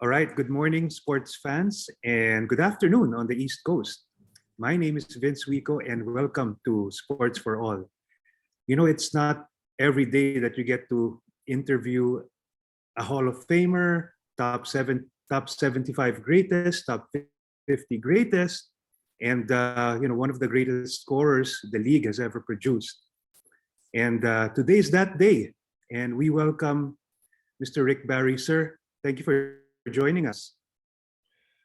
All right, good morning, sports fans, and good afternoon on the East Coast. My name is Vince Juico, and welcome to Sports for All. You know, it's not every day that you get to interview a Hall of Famer, top 75 greatest, top 50 greatest, and one of the greatest scorers the league has ever produced. And today's that day, and we welcome Mr. Rick Barry, sir. Thank you for joining us.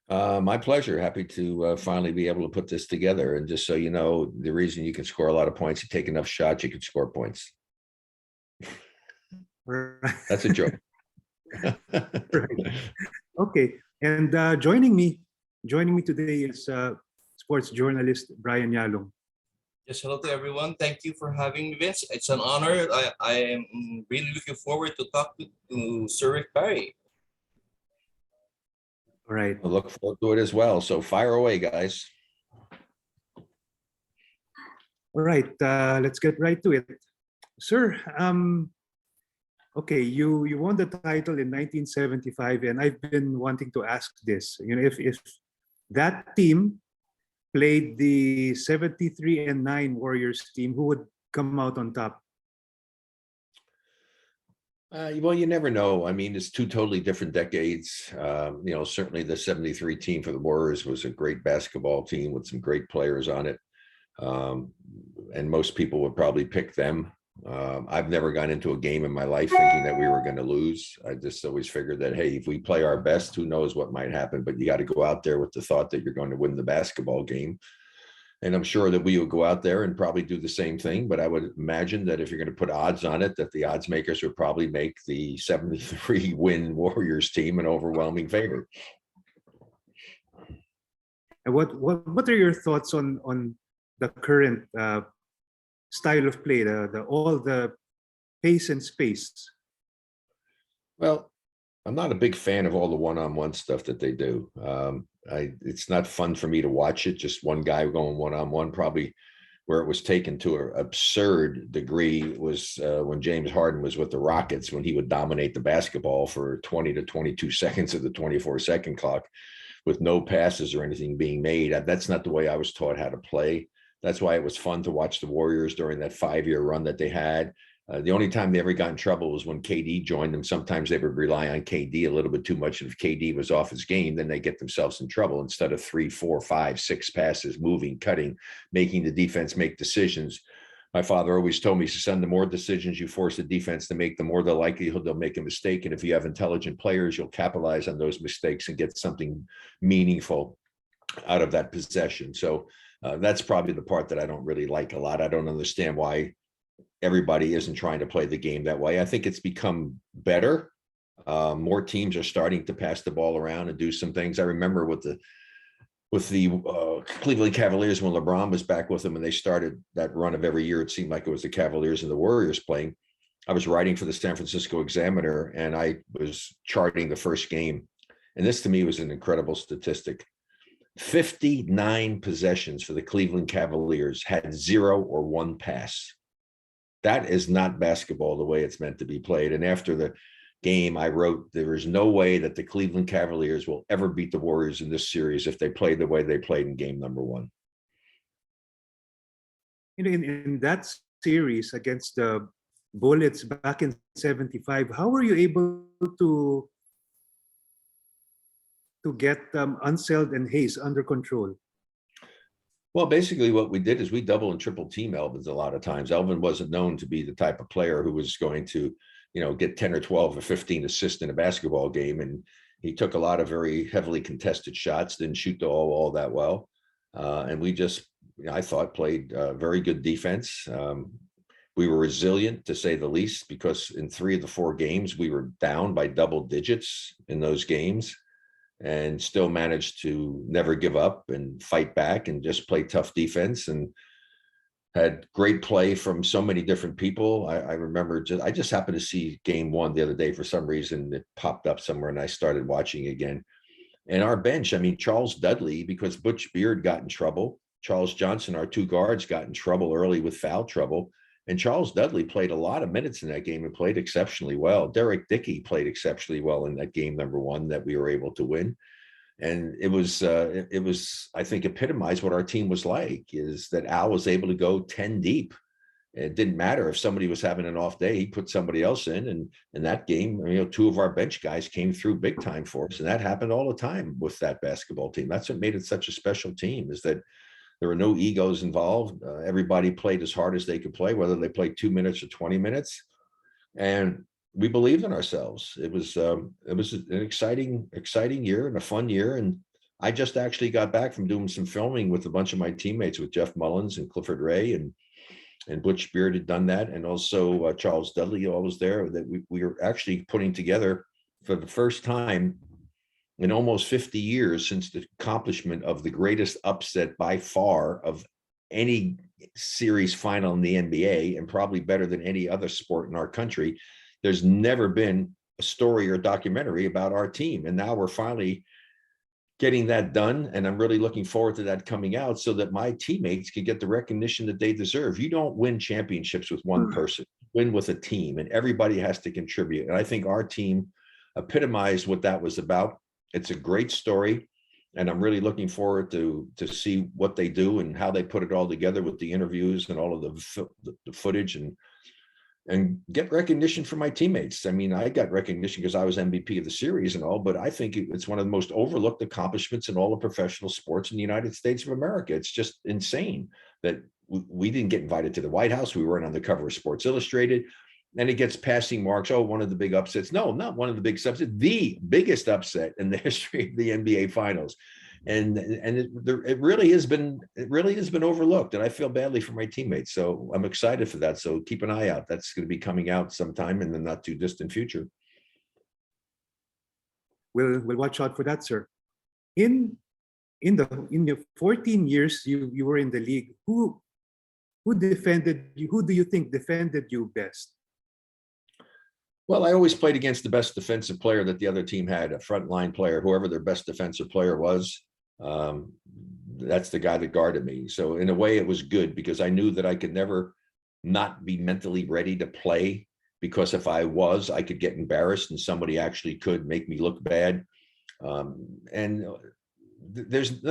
My pleasure. Happy to finally be able to put this together. And just so you know, the reason you can score a lot of points, you take enough shots, you can score points. Right. That's a joke. Right. Okay. And joining me today is sports journalist Brian Yalung. Yes, hello to everyone. Thank you for having me, Vince. It's an honor. I am really looking forward to talk to Sir Rick Barry. All right. I look forward to it as well. So fire away, guys. All right. Let's get right to it. Sir, okay, you won the title in 1975, and I've been wanting to ask this. You know, if that team played the 73-9 Warriors team, who would come out on top? Well, you never know. I mean, it's two totally different decades. Certainly the 73 team for the Warriors was a great basketball team with some great players on it. And most people would probably pick them. I've never gone into a game in my life thinking that we were going to lose. I just always figured that, hey, if we play our best, who knows what might happen, but you got to go out there with the thought that you're going to win the basketball game. And I'm sure that we would go out there and probably do the same thing. But I would imagine that if you're going to put odds on it, that the odds makers would probably make the 73 win Warriors team an overwhelming favorite. And what are your thoughts on the current style of play, all the pace and space? Well, I'm not a big fan of all the one-on-one stuff that they do. It's not fun for me to watch it. Just one guy going one-on-one. Probably where it was taken to an absurd degree was when James Harden was with the Rockets, when he would dominate the basketball for 20 to 22 seconds of the 24-second clock with no passes or anything being made. That's not the way I was taught how to play. That's why it was fun to watch the Warriors during that 5-year run that they had. The only time they ever got in trouble was when KD joined them. Sometimes they would rely on KD a little bit too much. And if KD was off his game, then they get themselves in trouble. Instead of 3, 4, 5, 6 passes, moving, cutting, making the defense make decisions. My father always told me, son, the more decisions you force the defense to make, the more the likelihood they'll make a mistake. And if you have intelligent players, you'll capitalize on those mistakes and get something meaningful out of that possession. So that's probably the part that I don't really like a lot. I don't understand why everybody isn't trying to play the game that way. I think it's become better. More teams are starting to pass the ball around and do some things. I remember with the Cleveland Cavaliers, when LeBron was back with them and they started that run of every year, it seemed like it was the Cavaliers and the Warriors playing. I was writing for the San Francisco Examiner and I was charting the first game. And this to me was an incredible statistic. 59 possessions for the Cleveland Cavaliers had 0 or 1 pass. That is not basketball the way it's meant to be played. And after the game, I wrote, there is no way that the Cleveland Cavaliers will ever beat the Warriors in this series if they play the way they played in game number 1. In that series against the Bullets back in 75, how were you able to get Unseld and Hayes under control? Well, basically what we did is we double and triple team Elvin a lot of times. Elvin wasn't known to be the type of player who was going to, get 10 or 12 or 15 assists in a basketball game. And he took a lot of very heavily contested shots, didn't shoot the all that well. And we just, I thought, played very good defense. We were resilient, to say the least, because in 3 of the 4 games, we were down by double digits in those games, and still managed to never give up and fight back and just play tough defense, and had great play from so many different people. I remember I just happened to see game 1 the other day. For some reason, it popped up somewhere and I started watching again. And our bench, I mean, Charles Dudley, because Butch Beard got in trouble. Charles Johnson, our 2 guards, got in trouble early with foul trouble. And Charles Dudley played a lot of minutes in that game and played exceptionally well. Derek Dickey played exceptionally well in that game, number one, that we were able to win. And it was, I think, epitomized what our team was like, is that Al was able to go 10 deep. It didn't matter if somebody was having an off day, he put somebody else in. And in that game, you know, two of our bench guys came through big time for us. And that happened all the time with that basketball team. That's what made it such a special team, is that there were no egos involved. Everybody played as hard as they could play, whether they played 2 minutes or 20 minutes. And we believed in ourselves. It was an exciting year and a fun year. And I just actually got back from doing some filming with a bunch of my teammates, with Jeff Mullins and Clifford Ray, and Butch Beard had done that. And also Charles Dudley was there, that we were actually putting together for the first time in almost 50 years since the accomplishment of the greatest upset by far of any series final in the NBA, and probably better than any other sport in our country. There's never been a story or documentary about our team. And now we're finally getting that done. And I'm really looking forward to that coming out, so that my teammates can get the recognition that they deserve. You don't win championships with one person, win with a team, and everybody has to contribute. And I think our team epitomized what that was about. It's a great story. And I'm really looking forward to see what they do and how they put it all together with the interviews and all of the footage, and get recognition from my teammates. I mean, I got recognition because I was MVP of the series and all, but I think it's one of the most overlooked accomplishments in all of professional sports in the United States of America. It's just insane that we didn't get invited to the White House. We weren't on the cover of Sports Illustrated. And it gets passing marks. Oh, one of the big upsets. No, not one of the big upsets. The biggest upset in the history of the NBA Finals. And it really has been overlooked, and I feel badly for my teammates. So I'm excited for that. So keep an eye out. That's going to be coming out sometime in the not too distant future. We'll watch out for that, sir. In the 14 years you were in the league, who defended you? Who do you think defended you best? Well, I always played against the best defensive player that the other team had, a frontline player, whoever their best defensive player was. That's the guy that guarded me. So in a way, it was good, because I knew that I could never not be mentally ready to play, because if I was, I could get embarrassed and somebody actually could make me look bad. Let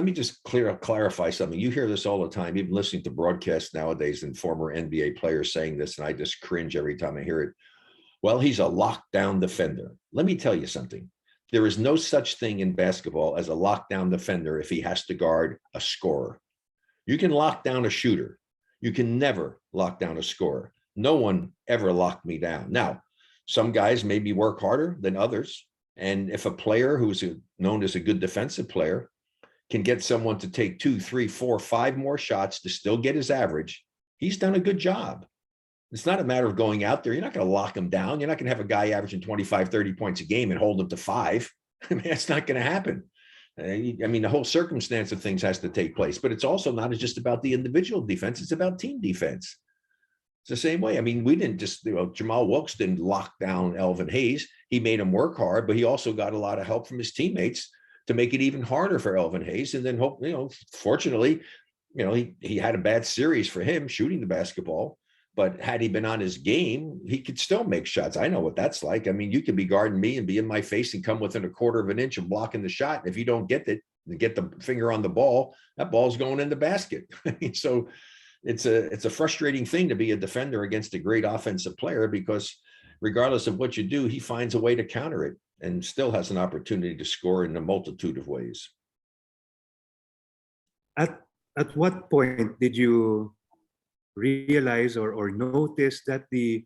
me just clarify something. You hear this all the time, even listening to broadcasts nowadays, and former NBA players saying this, and I just cringe every time I hear it. Well, he's a lockdown defender. Let me tell you something. There is no such thing in basketball as a lockdown defender if he has to guard a scorer. You can lock down a shooter. You can never lock down a scorer. No one ever locked me down. Now, some guys maybe work harder than others. And if a player who's known as a good defensive player can get someone to take 2, 3, 4, 5 more shots to still get his average, he's done a good job. It's not a matter of going out there. You're not going to lock him down. You're not going to have a guy averaging 25, 30 points a game and hold him to 5. I mean, that's not going to happen. I mean, the whole circumstance of things has to take place, but it's also not just about the individual defense. It's about team defense. It's the same way. I mean, we didn't just, Jamal Wilkes didn't lock down Elvin Hayes. He made him work hard, but he also got a lot of help from his teammates to make it even harder for Elvin Hayes. And then, fortunately, he had a bad series for him shooting the basketball. But had he been on his game, he could still make shots. I know what that's like. I mean, you could be guarding me and be in my face and come within a quarter of an inch of blocking the shot. And if you don't get it, get the finger on the ball, that ball's going in the basket. So it's a frustrating thing to be a defender against a great offensive player, because regardless of what you do, he finds a way to counter it and still has an opportunity to score in a multitude of ways. At what point did you realize or notice that the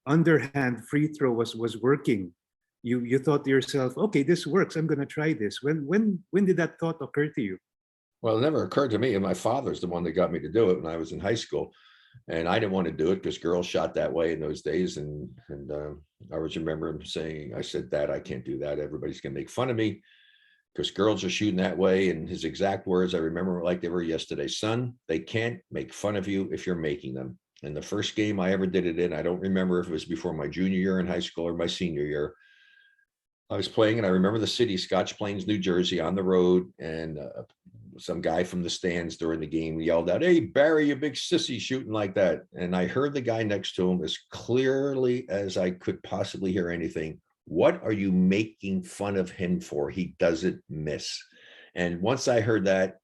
underhand free throw was working? You thought to yourself, okay, this works, I'm going to try this. When did that thought occur to you? Well, it never occurred to me, and my father's the one that got me to do it when I was in high school, and I didn't want to do it because girls shot that way in those days. And I always remember him saying, I said, Dad, I can't do that, everybody's going to make fun of me because girls are shooting that way. And his exact words, I remember like they were yesterday: son, they can't make fun of you if you're making them. And the first game I ever did it in, I don't remember if it was before my junior year in high school or my senior year, I was playing, and I remember the city, Scotch Plains, New Jersey, on the road, and some guy from the stands during the game yelled out, "Hey, Barry, you big sissy shooting like that." And I heard the guy next to him as clearly as I could possibly hear anything. "What are you making fun of him for? He doesn't miss." And once I heard that,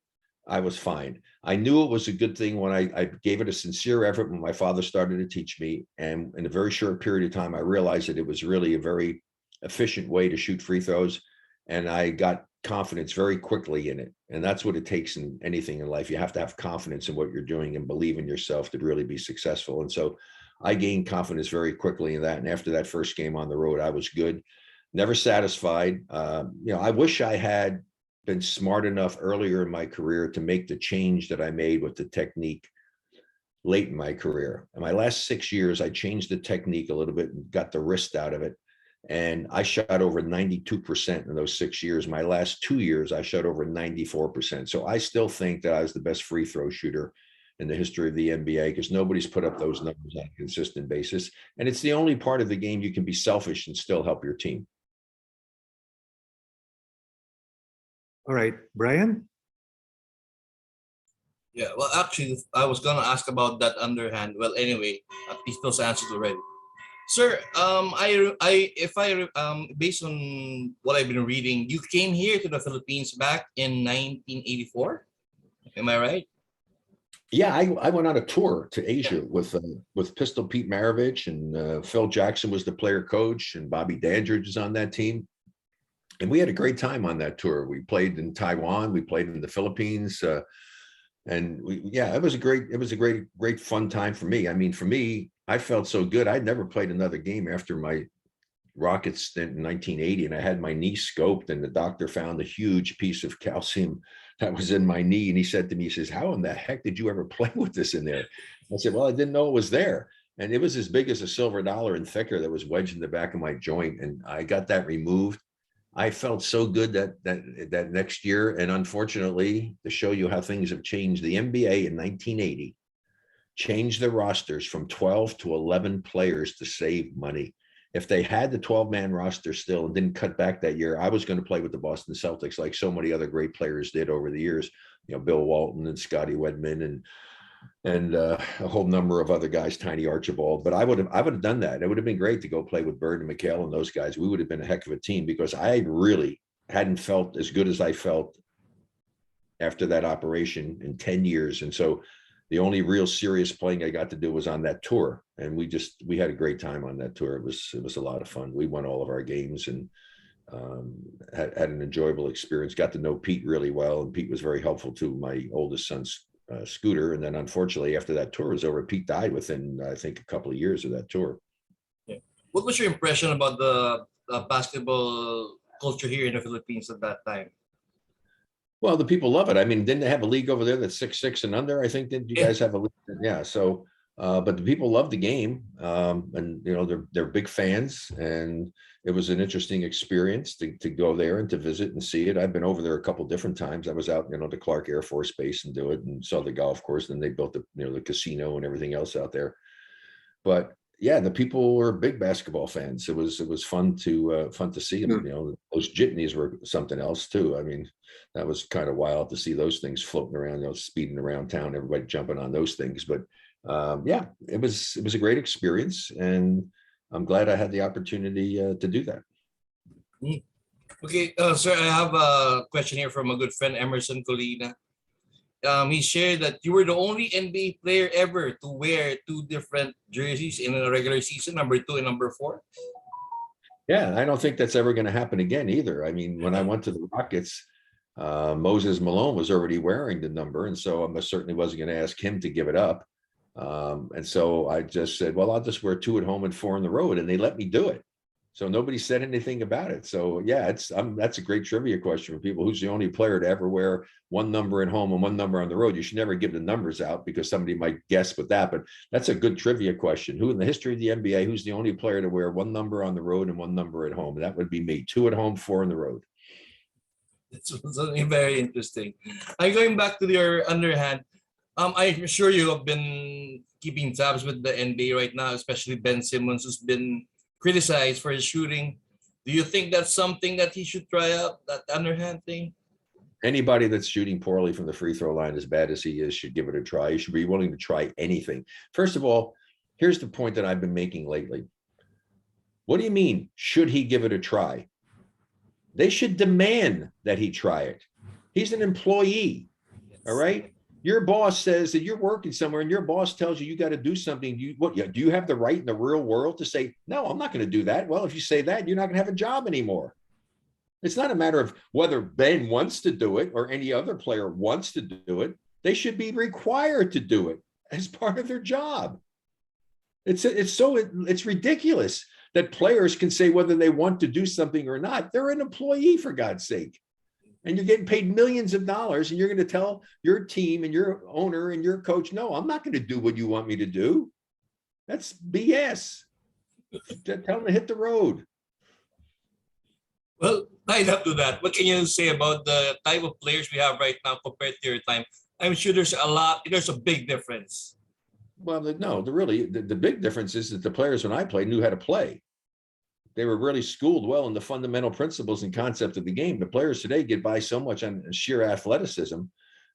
I was fine. I knew it was a good thing when I gave it a sincere effort when my father started to teach me. And in a very short period of time, I realized that it was really a very efficient way to shoot free throws. And I got confidence very quickly in it. And that's what it takes in anything in life. You have to have confidence in what you're doing and believe in yourself to really be successful. And so I gained confidence very quickly in that. And after that first game on the road, I was good, never satisfied. I wish I had been smart enough earlier in my career to make the change that I made with the technique late in my career. In my last 6 years, I changed the technique a little bit and got the wrist out of it. And I shot over 92% in those 6 years. My last 2 years, I shot over 94%. So I still think that I was the best free throw shooter in the history of the NBA because nobody's put up those numbers on a consistent basis. And it's the only part of the game you can be selfish and still help your team. All right, Brian? Yeah, well, actually, I was gonna ask about that underhand. Well, anyway, at least those answers already. Sir, based on what I've been reading, you came here to the Philippines back in 1984. Am I right? Yeah, I went on a tour to Asia with Pistol Pete Maravich, and Phil Jackson was the player coach, and Bobby Dandridge was on that team. And we had a great time on that tour. We played in Taiwan, we played in the Philippines, and it was a great fun time for me. I mean, for me, I felt so good. I'd never played another game after my Rockets stint in 1980, and I had my knee scoped, and the doctor found a huge piece of calcium that was in my knee, and he said to me, he says, "How in the heck did you ever play with this in there?" I said, "Well, I didn't know it was there." And it was as big as a silver dollar and thicker that was wedged in the back of my joint, and I got that removed. I felt so good that next year. And unfortunately, to show you how things have changed, the NBA in 1980 changed the rosters from 12 to 11 players to save money. If they had the 12-man roster still and didn't cut back that year, I was going to play with the Boston Celtics like so many other great players did over the years. Bill Walton and Scotty Wedman and a whole number of other guys, Tiny Archibald. But I would have done that. It would have been great to go play with Bird and McHale and those guys. We would have been a heck of a team because I really hadn't felt as good as I felt after that operation in 10 years. And so the only real serious playing I got to do was on that tour. And we had a great time on that tour. It was a lot of fun. We won all of our games and had an enjoyable experience, got to know Pete really well. And Pete was very helpful to my oldest son's Scooter. And then unfortunately, after that tour was over, Pete died within, I think, a couple of years of that tour. Yeah. What was your impression about the basketball culture here in the Philippines at that time? Well, the people love it. I mean, didn't they have a league over there that's 6'6" and under? I think, did you guys have a league? Yeah. So, but the people love the game, and they're big fans, and it was an interesting experience to go there and to visit and see it. I've been over there a couple different times. I was out, to Clark Air Force Base and do it, and saw the golf course. And they built the casino and everything else out there. But yeah, the people were big basketball fans. It was fun to see them. Those jitneys were something else too. I mean, that was kind of wild to see those things floating around, speeding around town, everybody jumping on those things. But yeah, it was a great experience, and I'm glad I had the opportunity to do that. Okay, sir, I have a question here from a good friend, Emerson Colina. He shared that you were the only NBA player ever to wear two different jerseys in a regular season, number 2 and number 4. Yeah, I don't think that's ever going to happen again either. I mean, when I went to the Rockets, Moses Malone was already wearing the number, and so I certainly wasn't going to ask him to give it up. And so I just said, well, I'll just wear 2 at home and 4 on the road, and they let me do it. So nobody said anything about it. So yeah, that's a great trivia question for people. Who's the only player to ever wear one number at home and one number on the road? You should never give the numbers out because somebody might guess with that, but that's a good trivia question. Who in the history of the NBA, who's the only player to wear one number on the road and one number at home? And that would be me. 2 at home, 4 on the road. It's something very interesting. I'm going back to your underhand. I'm sure you have been keeping tabs with the NBA right now, especially Ben Simmons, who's been criticized for his shooting. Do you think that's something that he should try out, that underhand thing? Anybody that's shooting poorly from the free throw line, as bad as he is, should give it a try. You should be willing to try anything. First of all, here's the point that I've been making lately. What do you mean, should he give it a try? They should demand that he try it. He's an employee, all right? Your boss says that you're working somewhere and your boss tells you got to do something. Do you have the right in the real world to say, no, I'm not going to do that? Well, if you say that, you're not going to have a job anymore. It's not a matter of whether Ben wants to do it or any other player wants to do it. They should be required to do it as part of their job. It's ridiculous that players can say whether they want to do something or not. They're an employee, for God's sake. And you're getting paid millions of dollars, and you're going to tell your team and your owner and your coach, no, I'm not going to do what you want me to do. That's BS. Tell them to hit the road. Well, tied up to that, what can you say about the type of players we have right now compared to your time? I'm sure there's a big difference. Well, no, the big difference is that the players when I played knew how to play. They were really schooled well in the fundamental principles and concept of the game. The players today get by so much on sheer athleticism.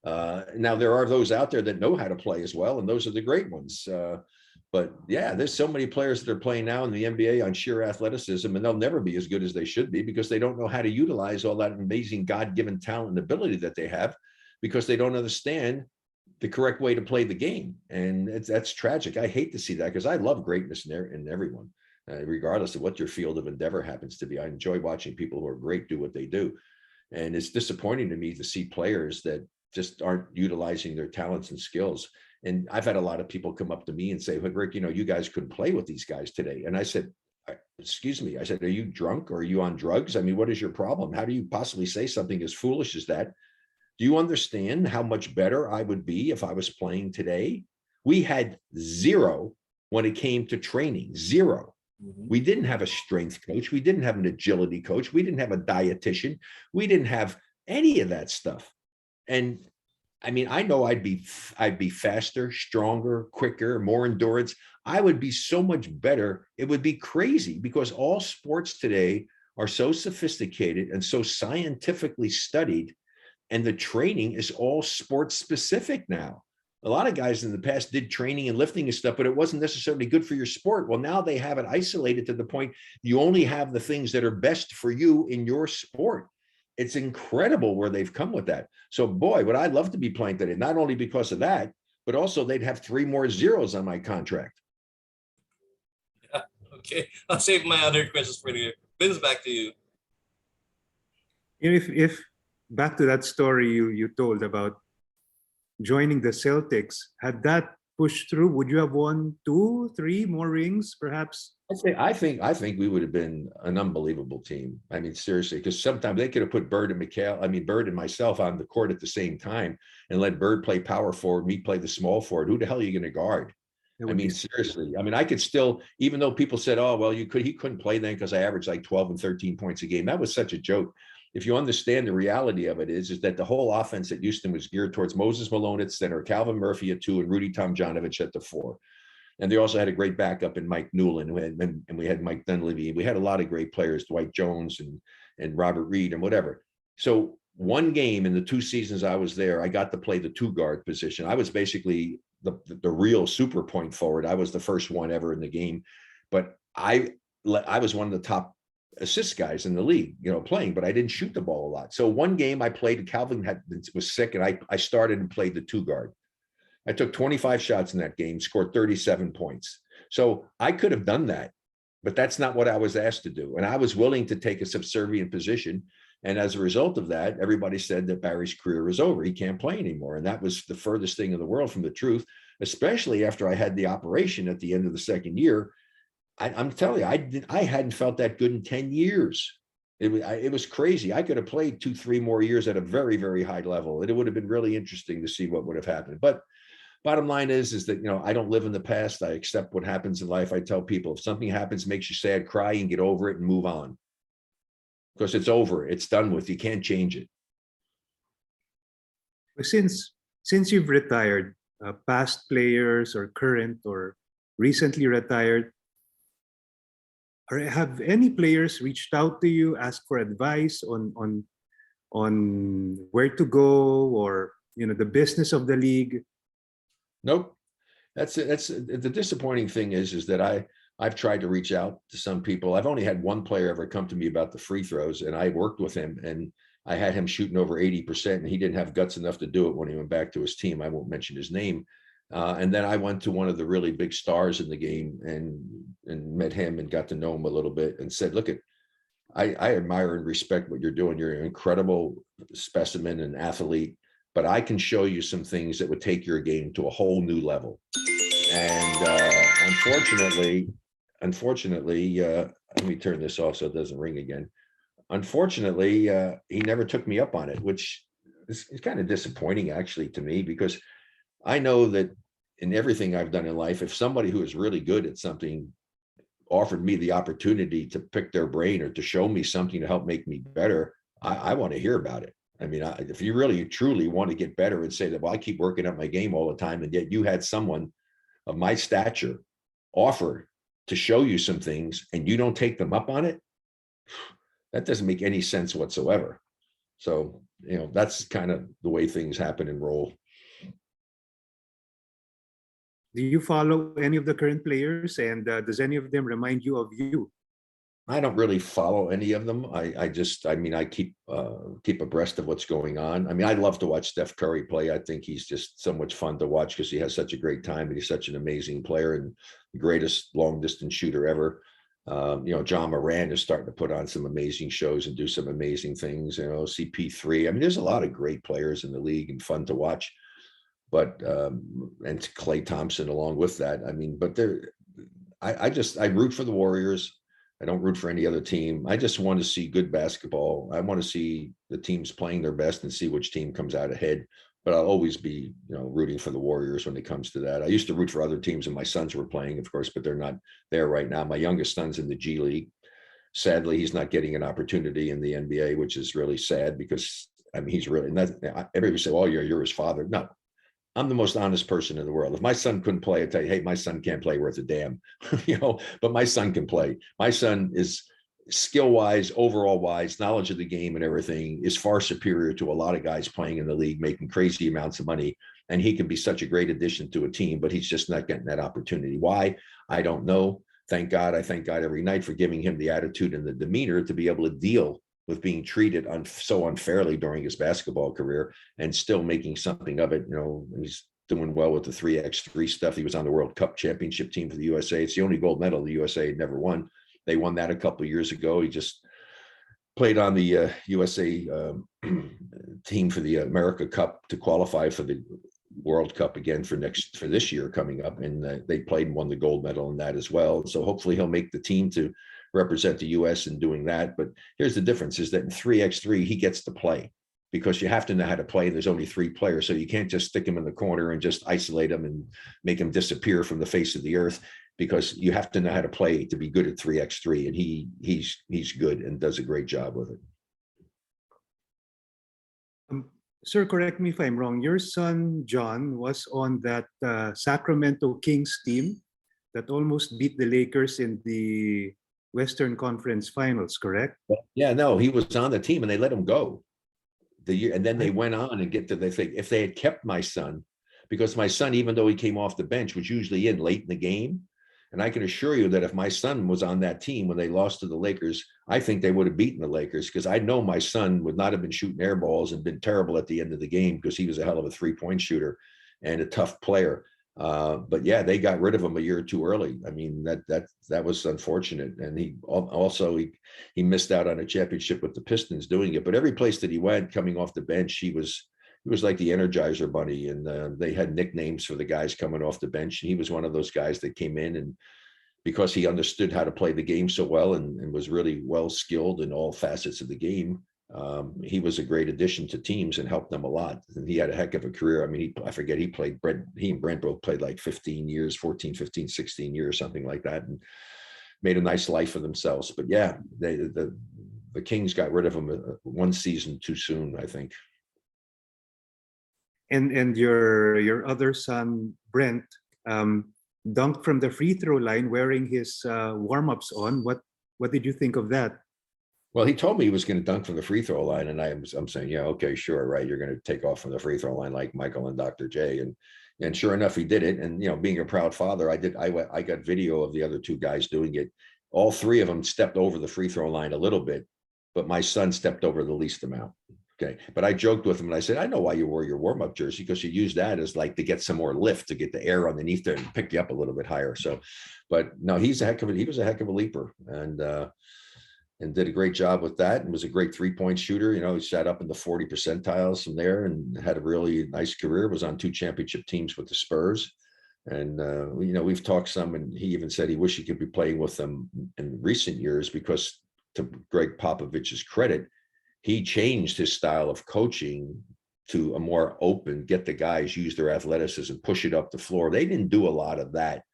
Now, there are those out there that know how to play as well, and those are the great ones. But yeah, there's so many players that are playing now in the NBA on sheer athleticism, and they'll never be as good as they should be because they don't know how to utilize all that amazing God-given talent and ability that they have because they don't understand the correct way to play the game. And that's tragic. I hate to see that because I love greatness in everyone. Regardless of what your field of endeavor happens to be. I enjoy watching people who are great do what they do. And it's disappointing to me to see players that just aren't utilizing their talents and skills. And I've had a lot of people come up to me and say, hey, Rick, you guys couldn't play with these guys today. And I said, excuse me. I said, are you drunk or are you on drugs? I mean, what is your problem? How do you possibly say something as foolish as that? Do you understand how much better I would be if I was playing today? We had zero when it came to training, zero. We didn't have a strength coach. We didn't have an agility coach. We didn't have a dietitian. We didn't have any of that stuff. And I mean, I know I'd be faster, stronger, quicker, more endurance. I would be so much better. It would be crazy because all sports today are so sophisticated and so scientifically studied, and the training is all sports specific now. A lot of guys in the past did training and lifting and stuff, but it wasn't necessarily good for your sport. Well, now they have it isolated to the point you only have the things that are best for you in your sport. It's incredible where they've come with that. So, boy, would I love to be playing today, not only because of that, but also they'd have 3 more zeros on my contract. Yeah, okay, I'll save my other questions for you. Vince, back to you. If back to that story you told about joining the Celtics, had that pushed through, would you have won 2, 3 more rings, perhaps? I think we would have been an unbelievable team. I mean, seriously, because sometimes they could have put Bird and myself on the court at the same time and let Bird play power forward, me play the small forward. Who the hell are you going to guard? I mean, seriously. I mean, I could still, even though people said, oh, well, he couldn't play then because I averaged like 12 and 13 points a game. That was such a joke. If you understand the reality of it is that the whole offense at Houston was geared towards Moses Malone at center, Calvin Murphy at 2, and Rudy Tomjanovich at the 4. And they also had a great backup in Mike Newland, and we had Mike Dunleavy. We had a lot of great players, Dwight Jones and Robert Reed and whatever. So one game in the 2 seasons I was there, I got to play the 2 guard position. I was basically the real super point forward. I was the first one ever in the game, but I was one of the top assist guys in the league, playing, but I didn't shoot the ball a lot. So one game I played, Calvin was sick, and I started and played the 2 guard. I took 25 shots in that game, scored 37 points. So I could have done that, but that's not what I was asked to do. And I was willing to take a subservient position. And as a result of that, everybody said that Barry's career is over. He can't play anymore. And that was the furthest thing in the world from the truth, especially after I had the operation at the end of the second year. I'm telling you, I hadn't felt that good in 10 years. It was crazy. I could have played 2, 3 more years at a very, very high level. And it would have been really interesting to see what would have happened. But bottom line is that, I don't live in the past. I accept what happens in life. I tell people, if something happens, makes you sad, cry and get over it and move on. Because it's over. It's done with. You can't change it. Since you've retired, past players or current or recently retired, or have any players reached out to you, asked for advice on on where to go, or the business of the league? Nope. That's it. That's the disappointing thing is that I've tried to reach out to some people. I've only had one player ever come to me about the free throws, and I worked with him, and I had him shooting over 80%, and he didn't have guts enough to do it when he went back to his team. I won't mention his name. And then I went to one of the really big stars in the game and met him and got to know him a little bit and said, look, I admire and respect what you're doing. You're an incredible specimen and athlete, but I can show you some things that would take your game to a whole new level. And unfortunately, let me turn this off so it doesn't ring again. Unfortunately, he never took me up on it, which is kind of disappointing actually to me, because I know that in everything I've done in life, if somebody who is really good at something offered me the opportunity to pick their brain or to show me something to help make me better, I want to hear about it. I mean, if you really truly want to get better and say that, well, I keep working up my game all the time, and yet you had someone of my stature offer to show you some things and you don't take them up on it, that doesn't make any sense whatsoever. So, that's kind of the way things happen and roll. Do you follow any of the current players, and does any of them remind you of you? I don't really follow any of them. I keep abreast of what's going on. I mean, I love to watch Steph Curry play. I think he's just so much fun to watch because he has such a great time, and he's such an amazing player and the greatest long distance shooter ever. John Moran is starting to put on some amazing shows and do some amazing things. CP3. I mean, there's a lot of great players in the league and fun to watch. But and Klay Thompson along with that. I mean, but I root for the Warriors. I don't root for any other team. I just want to see good basketball. I want to see the teams playing their best and see which team comes out ahead. But I'll always be, rooting for the Warriors when it comes to that. I used to root for other teams, and my sons were playing, of course, but they're not there right now. My youngest son's in the G League. Sadly, he's not getting an opportunity in the NBA, which is really sad because he's really. And that, everybody say, "Oh, you're his father." No. I'm the most honest person in the world. If my son couldn't play, I'd tell you, hey, my son can't play worth a damn, but my son can play. My son is skill-wise, overall-wise, knowledge of the game and everything is far superior to a lot of guys playing in the league, making crazy amounts of money. And he can be such a great addition to a team, but he's just not getting that opportunity. Why? I don't know. Thank God. I thank God every night for giving him the attitude and the demeanor to be able to deal with being treated so unfairly during his basketball career and still making something of it. He's doing well with the 3x3 stuff. He was on the World Cup championship team for the USA. It's the only gold medal the USA had never won. They won that a couple of years ago. He just played on the USA team for the America Cup to qualify for the World Cup again for this year coming up. And they played and won the gold medal in that as well. So hopefully he'll make the team to represent the US in doing that. But here's the difference is that in 3x3, he gets to play because you have to know how to play. There's only 3 players. So you can't just stick him in the corner and just isolate him and make him disappear from the face of the earth, because you have to know how to play to be good at 3x3. And he's good and does a great job with it. Sir, correct me if I'm wrong. Your son, John, was on that Sacramento Kings team that almost beat the Lakers in the Western Conference Finals, correct? Yeah, no, he was on the team and they let him go and then they went on and they think if they had kept my son, because my son, even though he came off the bench, was usually in late in the game. And I can assure you that if my son was on that team when they lost to the Lakers, I think they would have beaten the Lakers, because I know my son would not have been shooting air balls and been terrible at the end of the game, because he was a hell of a 3-point shooter and a tough player. But yeah, they got rid of him a year too early. I mean, that was unfortunate. And he missed out on a championship with the Pistons doing it. But every place that he went, coming off the bench, he was like the Energizer Bunny. And they had nicknames for the guys coming off the bench. And he was one of those guys that came in, and because he understood how to play the game so well and was really well skilled in all facets of the game, he was a great addition to teams and helped them a lot. And he had a heck of a career. I mean, he and Brent both played like 15 years, 14, 15, 16 years, something like that, and made a nice life for themselves. But yeah, the Kings got rid of him one season too soon, I think. And your other son, Brent, dunked from the free throw line wearing his warm-ups on. What did you think of that? Well, he told me he was going to dunk from the free throw line, and I'm saying, yeah, okay, sure, right. You're going to take off from the free throw line like Michael and Dr. J, and sure enough, he did it. And being a proud father, I got video of the other two guys doing it. All three of them stepped over the free throw line a little bit, but my son stepped over the least amount. Okay, but I joked with him and I said, I know why you wore your warm up jersey, because you use that as like to get some more lift, to get the air underneath there and pick you up a little bit higher. So, but no, he was a heck of a leaper, and did a great job with that, and was a great 3-point shooter. He sat up in the 40 percentiles from there and had a really nice career, was on 2 championship teams with the Spurs. And, we've talked some, and he even said he wished he could be playing with them in recent years, because to Greg Popovich's credit, he changed his style of coaching to a more open, get the guys, use their athleticism, push it up the floor. They didn't do a lot of that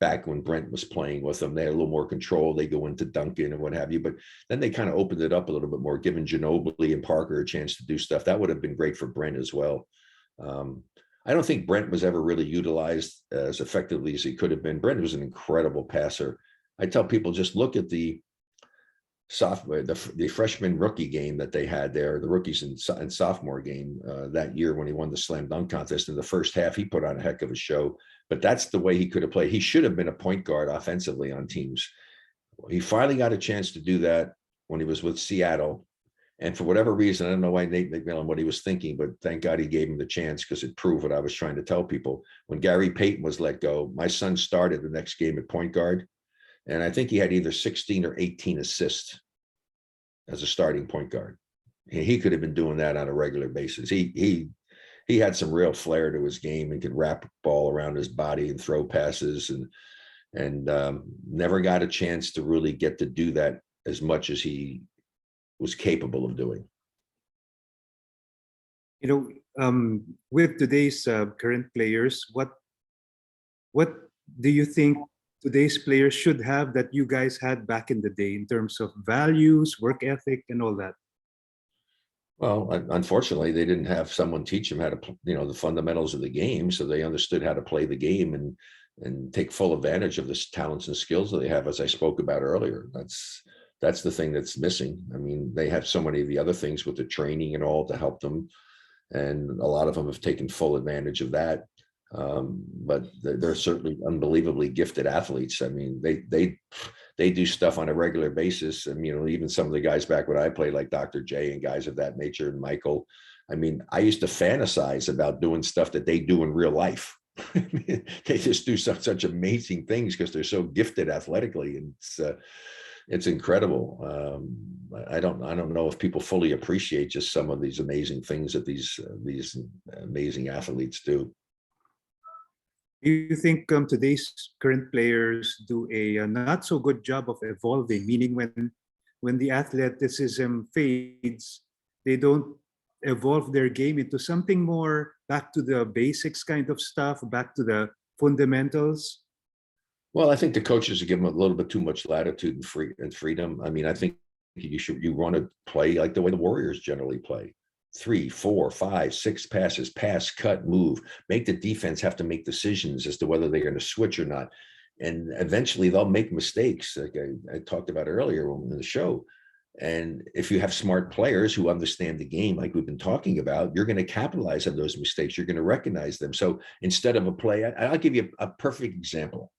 back when Brent was playing with them. They had a little more control. They go into Duncan and what have you, but then they kind of opened it up a little bit more, giving Ginobili and Parker a chance to do stuff. That would have been great for Brent as well. I don't think Brent was ever really utilized as effectively as he could have been. Brent was an incredible passer. I tell people, just look at the freshman rookie game that they had there, the rookies and sophomore game that year when he won the slam dunk contest. In the first half, he put on a heck of a show, but that's the way he could have played. He should have been a point guard offensively on teams. He finally got a chance to do that when he was with Seattle. And for whatever reason, I don't know why Nate McMillan, what he was thinking, but thank God he gave him the chance, because it proved what I was trying to tell people. When Gary Payton was let go, my son started the next game at point guard. And I think he had either 16 or 18 assists as a starting point guard. He could have been doing that on a regular basis. He had some real flair to his game and could wrap the ball around his body and throw passes, and never got a chance to really get to do that as much as he was capable of doing. With today's current players, what do you think today's players should have that you guys had back in the day in terms of values, work ethic, and all that? Well, unfortunately, they didn't have someone teach them how to, the fundamentals of the game, so they understood how to play the game and take full advantage of the talents and skills that they have, as I spoke about earlier. That's the thing that's missing. I mean, they have so many of the other things with the training and all to help them, and a lot of them have taken full advantage of that. But they're certainly unbelievably gifted athletes. I mean, they do stuff on a regular basis. And, even some of the guys back when I played, like Dr. J and guys of that nature, and Michael, I mean, I used to fantasize about doing stuff that they do in real life. They just do such amazing things because they're so gifted athletically, and it's incredible. I don't know if people fully appreciate just some of these amazing things that these amazing athletes do. Do you think today's current players do a not so good job of evolving? Meaning, when the athleticism fades, they don't evolve their game into something more back to the basics kind of stuff, back to the fundamentals? Well, I think the coaches give them a little bit too much latitude and freedom. I mean, I think you want to play like the way the Warriors generally play. 3, 4, 5, 6 passes, pass, cut, move, make the defense have to make decisions as to whether they're going to switch or not. And eventually they'll make mistakes, like I talked about earlier in the show. And if you have smart players who understand the game, like we've been talking about, you're going to capitalize on those mistakes. You're going to recognize them. So instead of a play, I'll give you a perfect example.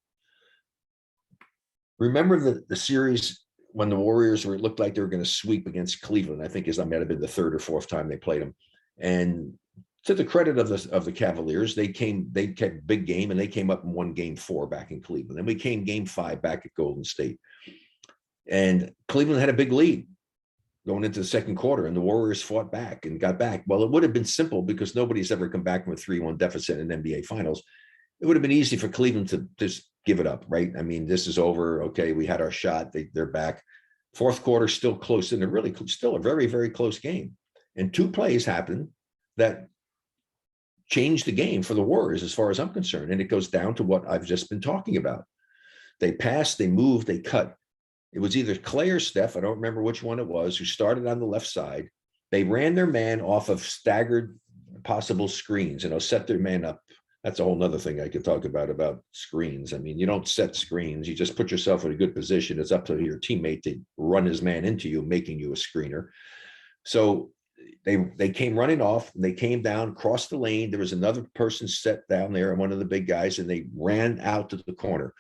Remember the series when the Warriors it looked like they were going to sweep against Cleveland? I think that might have been the 3rd or 4th time they played them. And to the credit of the Cavaliers, they kept big game, and they came up and won Game 4 back in Cleveland. Then we came Game 5 back at Golden State, and Cleveland had a big lead going into the second quarter, and the Warriors fought back and got back. Well, it would have been simple because nobody's ever come back from a 3-1 deficit in NBA Finals. It would have been easy for Cleveland to just give it up, right? I mean, this is over. Okay, we had our shot. They're back. 4th quarter, still close, and really still a very, very close game. And 2 plays happened that changed the game for the Warriors, as far as I'm concerned. And it goes down to what I've just been talking about. They passed, they moved, they cut. It was either Clay or Steph, I don't remember which one it was, who started on the left side. They ran their man off of staggered possible screens, set their man up that's a whole nother thing I could talk about screens. I mean, you don't set screens. You just put yourself in a good position. It's up to your teammate to run his man into you, making you a screener. So they came running off, and they came down, crossed the lane. There was another person set down there, and one of the big guys, and they ran out to the corner.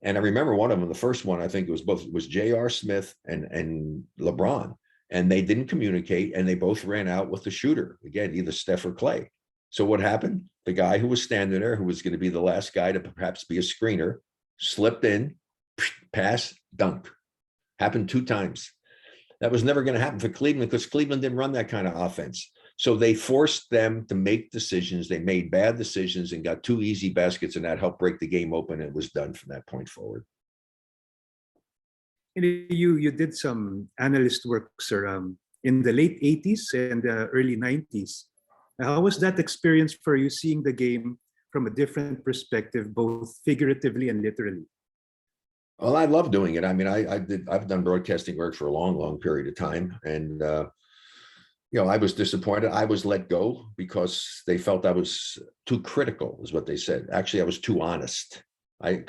And I remember one of them, the first one, I think it was J.R. Smith and LeBron, and they didn't communicate, and they both ran out with the shooter. Again, either Steph or Clay. So what happened? The guy who was standing there, who was going to be the last guy to perhaps be a screener, slipped in, pass, dunk. Happened 2 times. That was never going to happen for Cleveland, because Cleveland didn't run that kind of offense. So they forced them to make decisions. They made bad decisions and got 2 easy baskets, and that helped break the game open. And it was done from that point forward. And you did some analyst work, sir, in the late 80s and early 90s. How was that experience for you, seeing the game from a different perspective, both figuratively and literally? Well, I love doing it. I mean, I've done broadcasting work for a long, long period of time. And, I was disappointed. I was let go because they felt I was too critical, is what they said. Actually, I was too honest.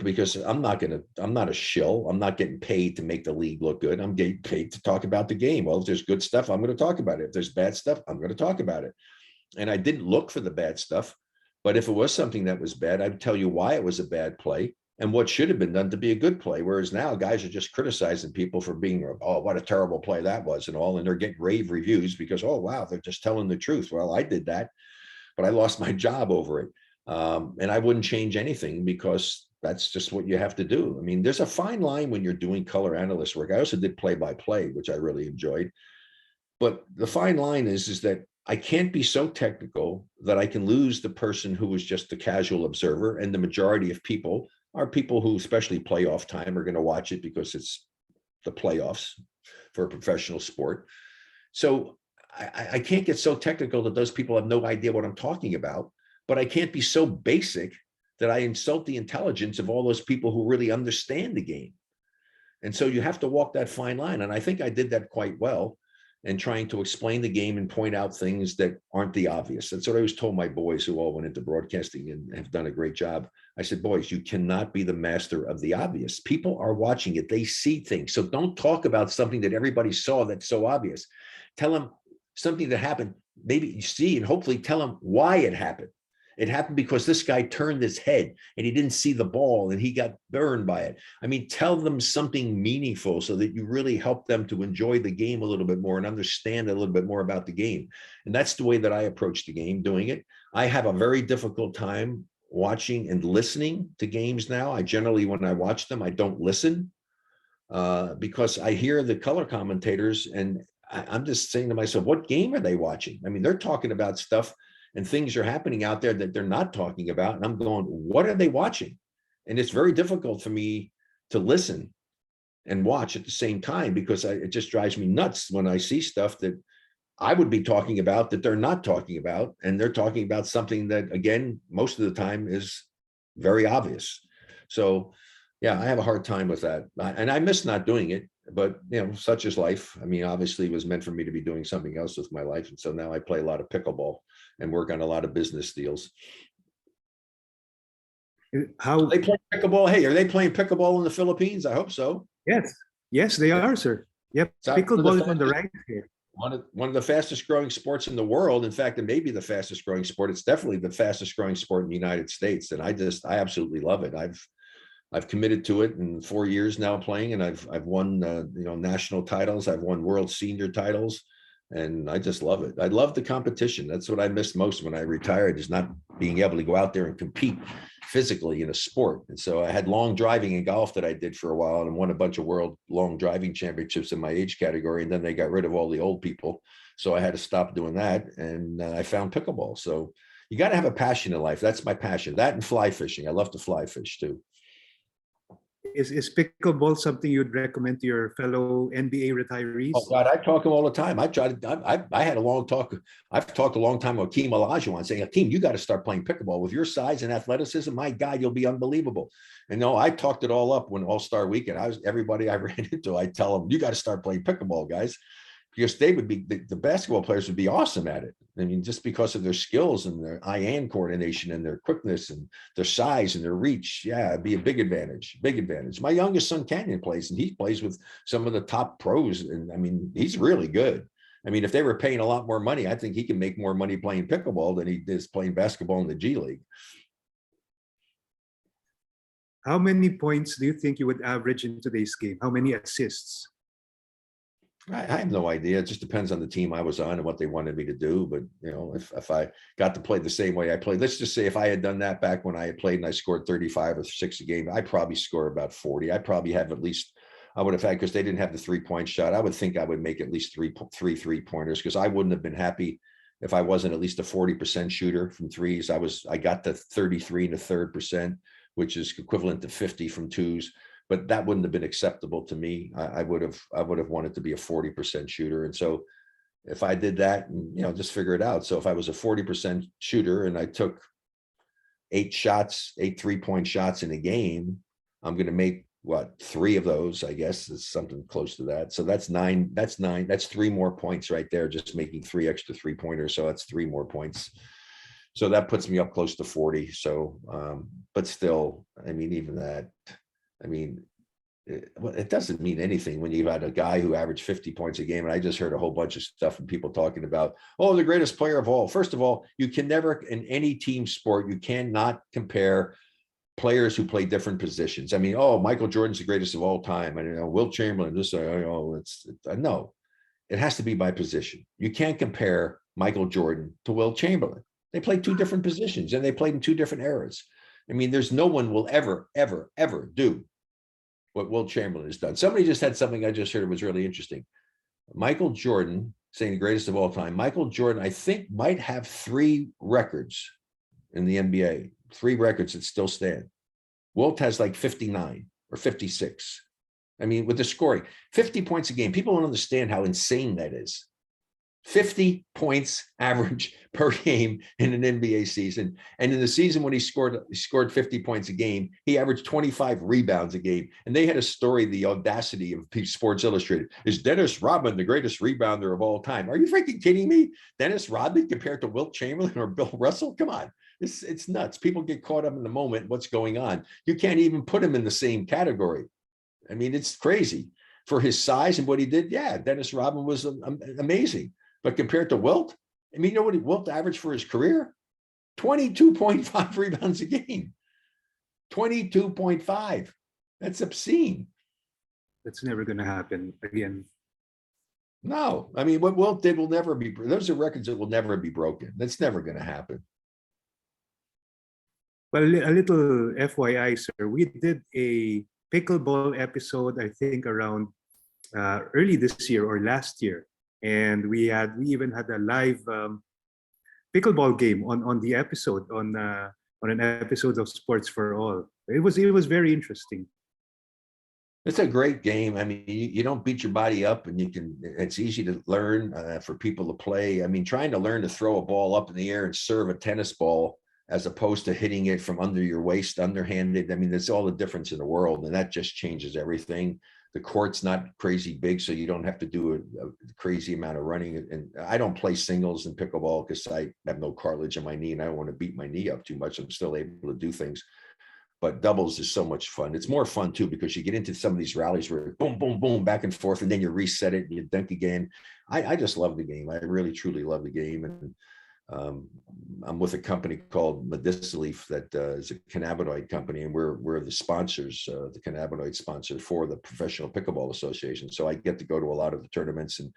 Because I'm not a shill. I'm not getting paid to make the league look good. I'm getting paid to talk about the game. Well, if there's good stuff, I'm going to talk about it. If there's bad stuff, I'm going to talk about it. And I didn't look for the bad stuff. But if it was something that was bad, I'd tell you why it was a bad play and what should have been done to be a good play. Whereas now guys are just criticizing people for being, oh, what a terrible play that was and all. And they're getting rave reviews because, oh, wow, they're just telling the truth. Well, I did that, but I lost my job over it. And I wouldn't change anything because that's just what you have to do. I mean, there's a fine line when you're doing color analyst work. I also did play-by-play, which I really enjoyed. But the fine line is that I can't be so technical that I can lose the person who is just a casual observer. And the majority of people are people who, especially playoff time, are going to watch it because it's the playoffs for a professional sport. So I can't get so technical that those people have no idea what I'm talking about, but I can't be so basic that I insult the intelligence of all those people who really understand the game. And so you have to walk that fine line. And I think I did that quite well, and trying to explain the game and point out things that aren't the obvious. That's what I always told my boys who all went into broadcasting and have done a great job. I said, boys, you cannot be the master of the obvious. People are watching it. They see things. So don't talk about something that everybody saw that's so obvious. Tell them something that happened, maybe you see, and hopefully tell them why it happened. It happened because this guy turned his head and he didn't see the ball and he got burned by it. I mean, tell them something meaningful so that you really help them to enjoy the game a little bit more and understand a little bit more about the game. And that's the way that I approach the game doing it. I have a very difficult time watching and listening to games now. I generally, when I watch them, I don't listen because I hear the color commentators and I'm just saying to myself, what game are they watching? I mean, they're talking about stuff and things are happening out there that they're not talking about. And I'm going, what are they watching? And it's very difficult for me to listen and watch at the same time because it just drives me nuts when I see stuff that I would be talking about that they're not talking about. And they're talking about something that, again, most of the time is very obvious. So, yeah, I have a hard time with that. And I miss not doing it. But, such is life. I mean, obviously, it was meant for me to be doing something else with my life. And so now I play a lot of pickleball and work on a lot of business deals. How they play pickleball? Hey, are they playing pickleball in the Philippines? I hope so. Yes, they are, sir. Yep, pickleball is on the right here. One of the fastest growing sports in the world. In fact, it may be the fastest growing sport. It's definitely the fastest growing sport in the United States. And I absolutely love it. I've committed to it in 4 years now playing, and I've won national titles. I've won world senior titles, and I just love it. I love the competition. That's what I missed most when I retired, is not being able to go out there and compete physically in a sport. And so I had long driving in golf that I did for a while and won a bunch of world long driving championships in my age category. And then they got rid of all the old people. So I had to stop doing that. And I found pickleball. So you got to have a passion in life. That's my passion. That and fly fishing. I love to fly fish too. Is pickleball something you'd recommend to your fellow NBA retirees? Oh God, I talk to them all the time. I had a long talk. I've talked a long time with Hakeem Olajuwon saying, Hakeem, you got to start playing pickleball with your size and athleticism. My God, you'll be unbelievable. And no, I talked it all up when All-Star Weekend. Everybody I ran into, I tell them, you got to start playing pickleball, guys, because they would be the basketball players would be awesome at it. I mean, just because of their skills and their eye-hand coordination and their quickness and their size and their reach. Yeah, it'd be a big advantage, big advantage. My youngest son, Canyon, plays, and he plays with some of the top pros. And I mean, he's really good. I mean, if they were paying a lot more money, I think he can make more money playing pickleball than he is playing basketball in the G League. How many points do you think you would average in today's game? How many assists? I have no idea. It just depends on the team I was on and what they wanted me to do. But, you know, if I got to play the same way I played, let's just say if I had done that back when I had played and I scored 35 or 6 a game, I'd probably score about 40. I'd probably have at least, I would have had, because they didn't have the 3-point shot. I would think I would make at least three 3-pointers, because I wouldn't have been happy if I wasn't at least a 40% shooter from threes. I got to 33 1/3 percent, which is equivalent to 50 from twos. But that wouldn't have been acceptable to me. I would have wanted to be a 40% shooter. And so if I did that, and, you know, just figure it out. So if I was a 40% shooter and I took 8 3-point shots in a game, I'm going to make what, 3 of those, I guess, is something close to that. So that's 9. That's 3 more points right there, just making 3 extra 3-pointers. So that's 3 more points. So that puts me up close to 40. So, but still, I mean, even that, I mean, it doesn't mean anything when you've had a guy who averaged 50 points a game. And I just heard a whole bunch of stuff from people talking about, oh, the greatest player of all. First of all, you can never, in any team sport, you cannot compare players who play different positions. I mean, oh, Michael Jordan's the greatest of all time. And, you know, Wilt Chamberlain, no, it has to be by position. You can't compare Michael Jordan to Wilt Chamberlain. They played 2 different positions and they played in 2 different eras. I mean, there's no one will ever do what Wilt Chamberlain has done. Somebody just had something I just heard. It was really interesting. Michael Jordan, saying the greatest of all time. Michael Jordan, I think, might have 3 records in the NBA, 3 records that still stand. Wilt has like 59 or 56. I mean, with the scoring, 50 points a game. People don't understand how insane that is. 50 points average per game in an NBA season. And in the season when he scored 50 points a game, he averaged 25 rebounds a game. And they had a story, the audacity of Sports Illustrated. Is Dennis Rodman the greatest rebounder of all time? Are you freaking kidding me? Dennis Rodman compared to Wilt Chamberlain or Bill Russell? Come on. It's nuts. People get caught up in the moment. What's going on? You can't even put him in the same category. I mean, it's crazy. For his size and what he did, yeah, Dennis Rodman was amazing. But compared to Wilt, I mean, you know what Wilt averaged for his career? 22.5 rebounds a game. 22.5. That's obscene. That's never going to happen again. No, I mean, what Wilt did will never be, those are records that will never be broken. That's never going to happen. Well, a little FYI, sir, we did a pickleball episode, I think around early this year or last year. And we even had a live pickleball game on the episode, on an episode of Sports for All. It was very interesting. It's a great game. I mean, you don't beat your body up, and it's easy to learn for people to play. I mean, trying to learn to throw a ball up in the air and serve a tennis ball as opposed to hitting it from under your waist, underhanded. I mean, there's all the difference in the world, and that just changes everything. The court's not crazy big, so you don't have to do a crazy amount of running. And I don't play singles in pickleball because I have no cartilage in my knee and I don't want to beat my knee up too much. I'm still able to do things. But doubles is so much fun. It's more fun too, because you get into some of these rallies where boom, boom, boom, back and forth, and then you reset it and you dunk again. I just love the game. I really, truly love the game. And I'm with a company called Medicaleaf that is a cannabinoid company, and we're the sponsors, the cannabinoid sponsor for the Professional Pickleball Association. So I get to go to a lot of the tournaments, and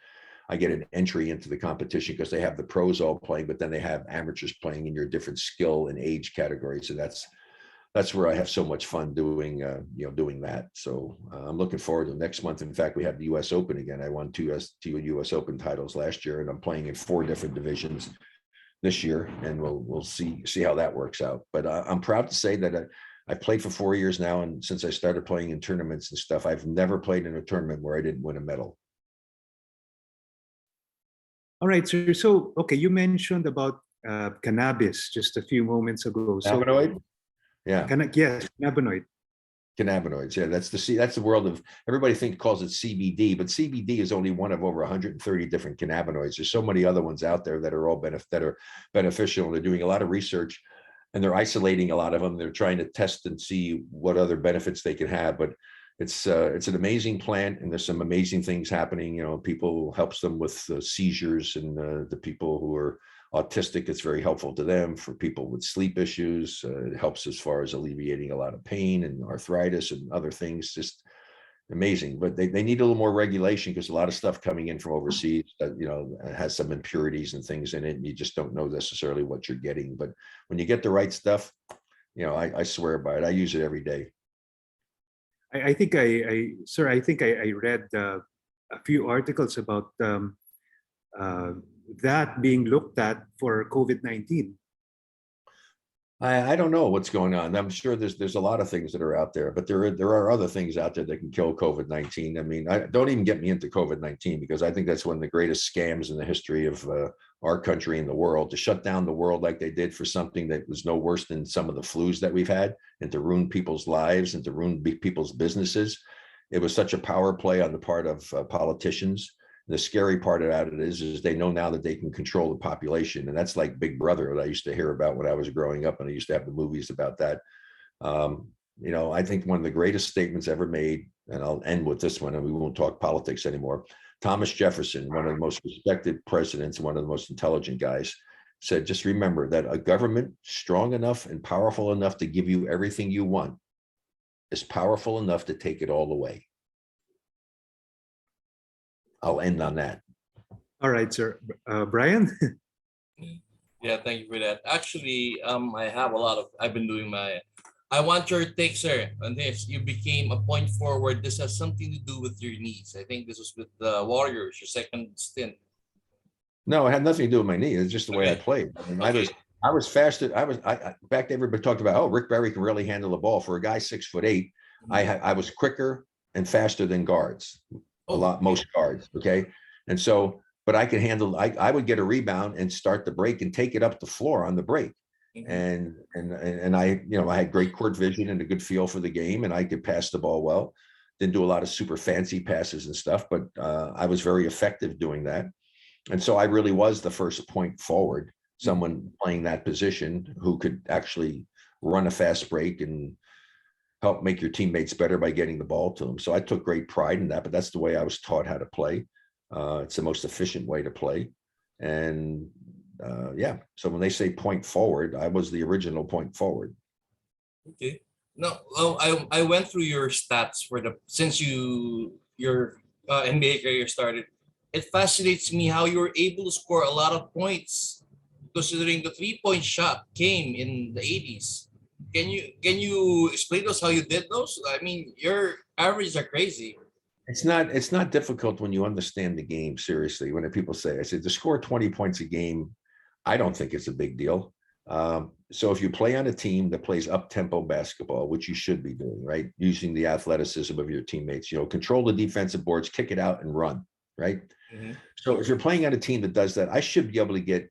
I get an entry into the competition because they have the pros all playing, but then they have amateurs playing in your different skill and age categories. So that's where I have so much fun doing that. So I'm looking forward to next month. In fact, we have the U.S. Open again. I won 2 U.S. Open titles last year, and I'm playing in 4 different divisions this year, and we'll see how that works out. But I'm proud to say that I played for 4 years now, and since I started playing in tournaments and stuff, I've never played in a tournament where I didn't win a medal. All right, sir. So, okay, you mentioned about cannabis just a few moments ago. Cannabinoid? Yeah. Yes, cannabinoid. Cannabinoids. Yeah, that's the world of, everybody calls it CBD, but CBD is only one of over 130 different cannabinoids. There's so many other ones out there that are all beneficial. And they're doing a lot of research, and they're isolating a lot of them. They're trying to test and see what other benefits they can have. But it's an amazing plant, and there's some amazing things happening. You know, people helps them with seizures, and the people who are autistic, it's very helpful to them. For people with sleep issues, it helps as far as alleviating a lot of pain and arthritis and other things. Just amazing. But they need a little more regulation, because a lot of stuff coming in from overseas that, you know, has some impurities and things in it, and you just don't know necessarily what you're getting. But when you get the right stuff, you know, I swear by it. I use it every day. I think sir, I think I read a few articles about that being looked at for COVID-19. I don't know what's going on. I'm sure there's a lot of things that are out there, but there are other things out there that can kill COVID-19. I mean, don't even get me into COVID-19, because I think that's one of the greatest scams in the history of our country and the world. To shut down the world like they did for something that was no worse than some of the flus that we've had, and to ruin people's lives and to ruin people's businesses. It was such a power play on the part of politicians. The scary part about it is they know now that they can control the population, and that's like Big Brother that I used to hear about when I was growing up, and I used to have the movies about that. You know, I think one of the greatest statements ever made, and I'll end with this one, and we won't talk politics anymore. Thomas Jefferson, one of the most respected presidents, one of the most intelligent guys, said, just remember that a government strong enough and powerful enough to give you everything you want is powerful enough to take it all away. I'll end on that. All right, sir. Brian? Yeah, thank you for that. Actually, I have a lot of, I've been doing I want your take, sir, on this. You became a point forward. This has something to do with your knees. I think this was with the Warriors, your second stint. No, it had nothing to do with my knee. It's just the way I Okay. played. I mean, Okay. I was faster. Back then everybody talked about, oh, Rick Barry can really handle the ball. For a guy 6'8", I was quicker and faster than guards. Most guards. Okay. And so, but I could handle, I would get a rebound and start the break and take it up the floor on the break. And I, you know, I had great court vision and a good feel for the game, and I could pass the ball well. Didn't do a lot of super fancy passes and stuff, but I was very effective doing that. And so I really was the first point forward, someone playing that position who could actually run a fast break and help make your teammates better by getting the ball to them. So I took great pride in that, but that's the way I was taught how to play. It's the most efficient way to play. And yeah, so when they say point forward, I was the original point forward. Okay. No, I went through your stats since your NBA career started. It fascinates me how you were able to score a lot of points, considering the 3-point shot came in the 80s. Can you explain to us how you did those? I mean, your averages are crazy. It's not difficult when you understand the game. Seriously, when people say, I said, to score 20 points a game, I don't think it's a big deal. So if you play on a team that plays up-tempo basketball, which you should be doing, right? Using the athleticism of your teammates, you know, control the defensive boards, kick it out and run, right? So if you're playing on a team that does that, I should be able to get,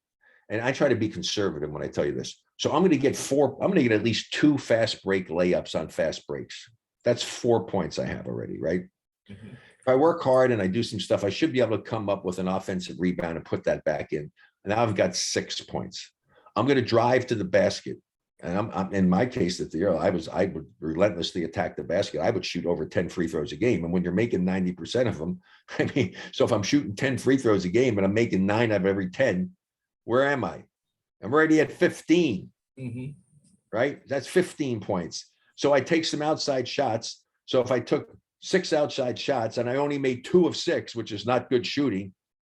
and I try to be conservative when I tell you this. So I'm going to get at least 2 fast break layups on fast breaks. That's 4 points I have already, right? If I work hard and I do some stuff, I should be able to come up with an offensive rebound and put that back in. And now I've got 6 points. I'm going to drive to the basket. And I'm in my case at the year, I would relentlessly attack the basket. I would shoot over 10 free throws a game. And when you're making 90% of them, I mean, so if I'm shooting 10 free throws a game and I'm making 9 out of every 10, where am I? I'm already at 15, right? That's 15 points. So I take some outside shots. So if I took 6 outside shots and I only made 2 of 6, which is not good shooting,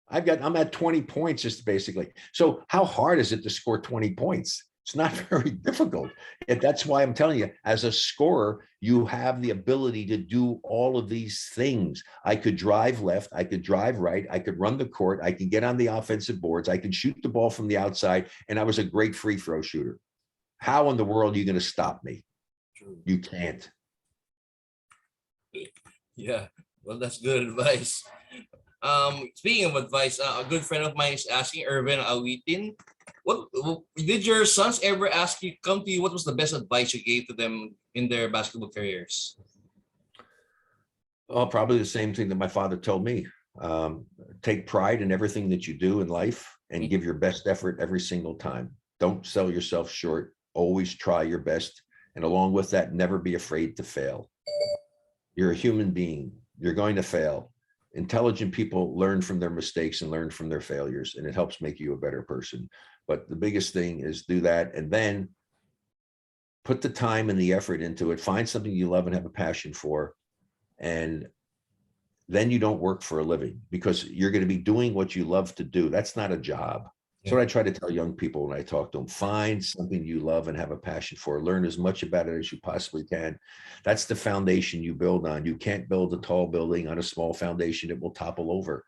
I'm at 20 points just basically. So how hard is it to score 20 points? It's not very difficult. And that's why I'm telling you, as a scorer, you have the ability to do all of these things. I could drive left, I could drive right, I could run the court, I could get on the offensive boards, I could shoot the ball from the outside, and I was a great free throw shooter. How in the world are you going to stop me? You can't. Yeah, well, that's good advice. Speaking of advice, a good friend of mine is asking Irvin Awitin, what did your sons ever ask you, come to you, what was the best advice you gave to them in their basketball careers? Well, probably the same thing that my father told me. Take pride in everything that you do in life and give your best effort every single time. Don't sell yourself short. Always try your best. And along with that, never be afraid to fail. You're a human being. You're going to fail. Intelligent people learn from their mistakes and learn from their failures, and it helps make you a better person. But the biggest thing is do that, and then put the time and the effort into it. Find something you love and have a passion for, and then you don't work for a living, because you're going to be doing what you love to do. That's not a job. That's what I try to tell young people when I talk to them. Find something you love and have a passion for. Learn as much about it as you possibly can. That's the foundation you build on. You can't build a tall building on a small foundation. It will topple over.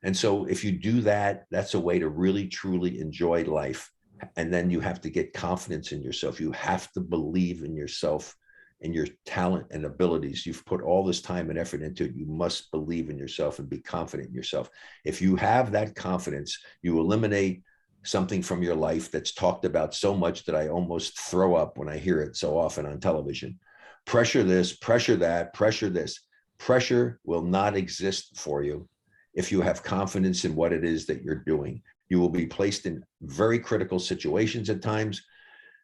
And so if you do that, that's a way to really, truly enjoy life. And then you have to get confidence in yourself. You have to believe in yourself and your talent and abilities. You've put all this time and effort into it. You must believe in yourself and be confident in yourself. If you have that confidence, you eliminate something from your life that's talked about so much that I almost throw up when I hear it so often on television. Pressure this, pressure that, pressure this. Pressure will not exist for you if you have confidence in what it is that you're doing. You will be placed in very critical situations at times,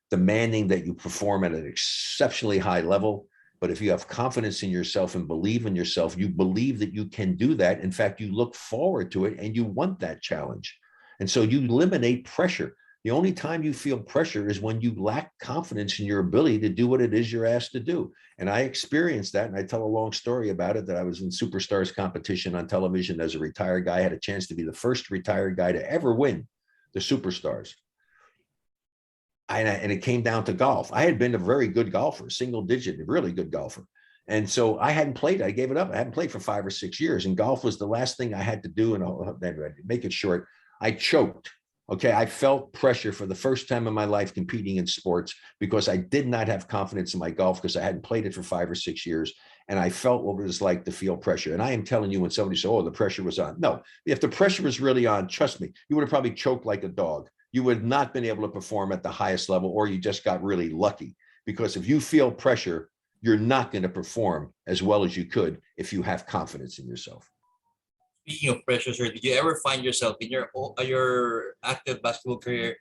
demanding that you perform at an exceptionally high level. But if you have confidence in yourself and believe in yourself, you believe that you can do that. In fact, you look forward to it and you want that challenge. And so you eliminate pressure. The only time you feel pressure is when you lack confidence in your ability to do what it is you're asked to do. And I experienced that. And I tell a long story about it, that I was in Superstars competition on television as a retired guy. I had a chance to be the first retired guy to ever win the Superstars. And it came down to golf. I had been a very good golfer, single digit, really good golfer. And so I hadn't played. I gave it up. I hadn't played for 5 or 6 years. And golf was the last thing I had to do. And I'll make it short. I choked. Okay. I felt pressure for the first time in my life competing in sports, because I did not have confidence in my golf, because I hadn't played it for 5 or 6 years. And I felt what it was like to feel pressure. And I am telling you, when somebody said, oh, the pressure was on. No, if the pressure was really on, trust me, you would have probably choked like a dog. You would have not been able to perform at the highest level, or you just got really lucky. Because if you feel pressure, you're not going to perform as well as you could if you have confidence in yourself. Speaking of pressure, sir, did you ever find yourself in your active basketball career?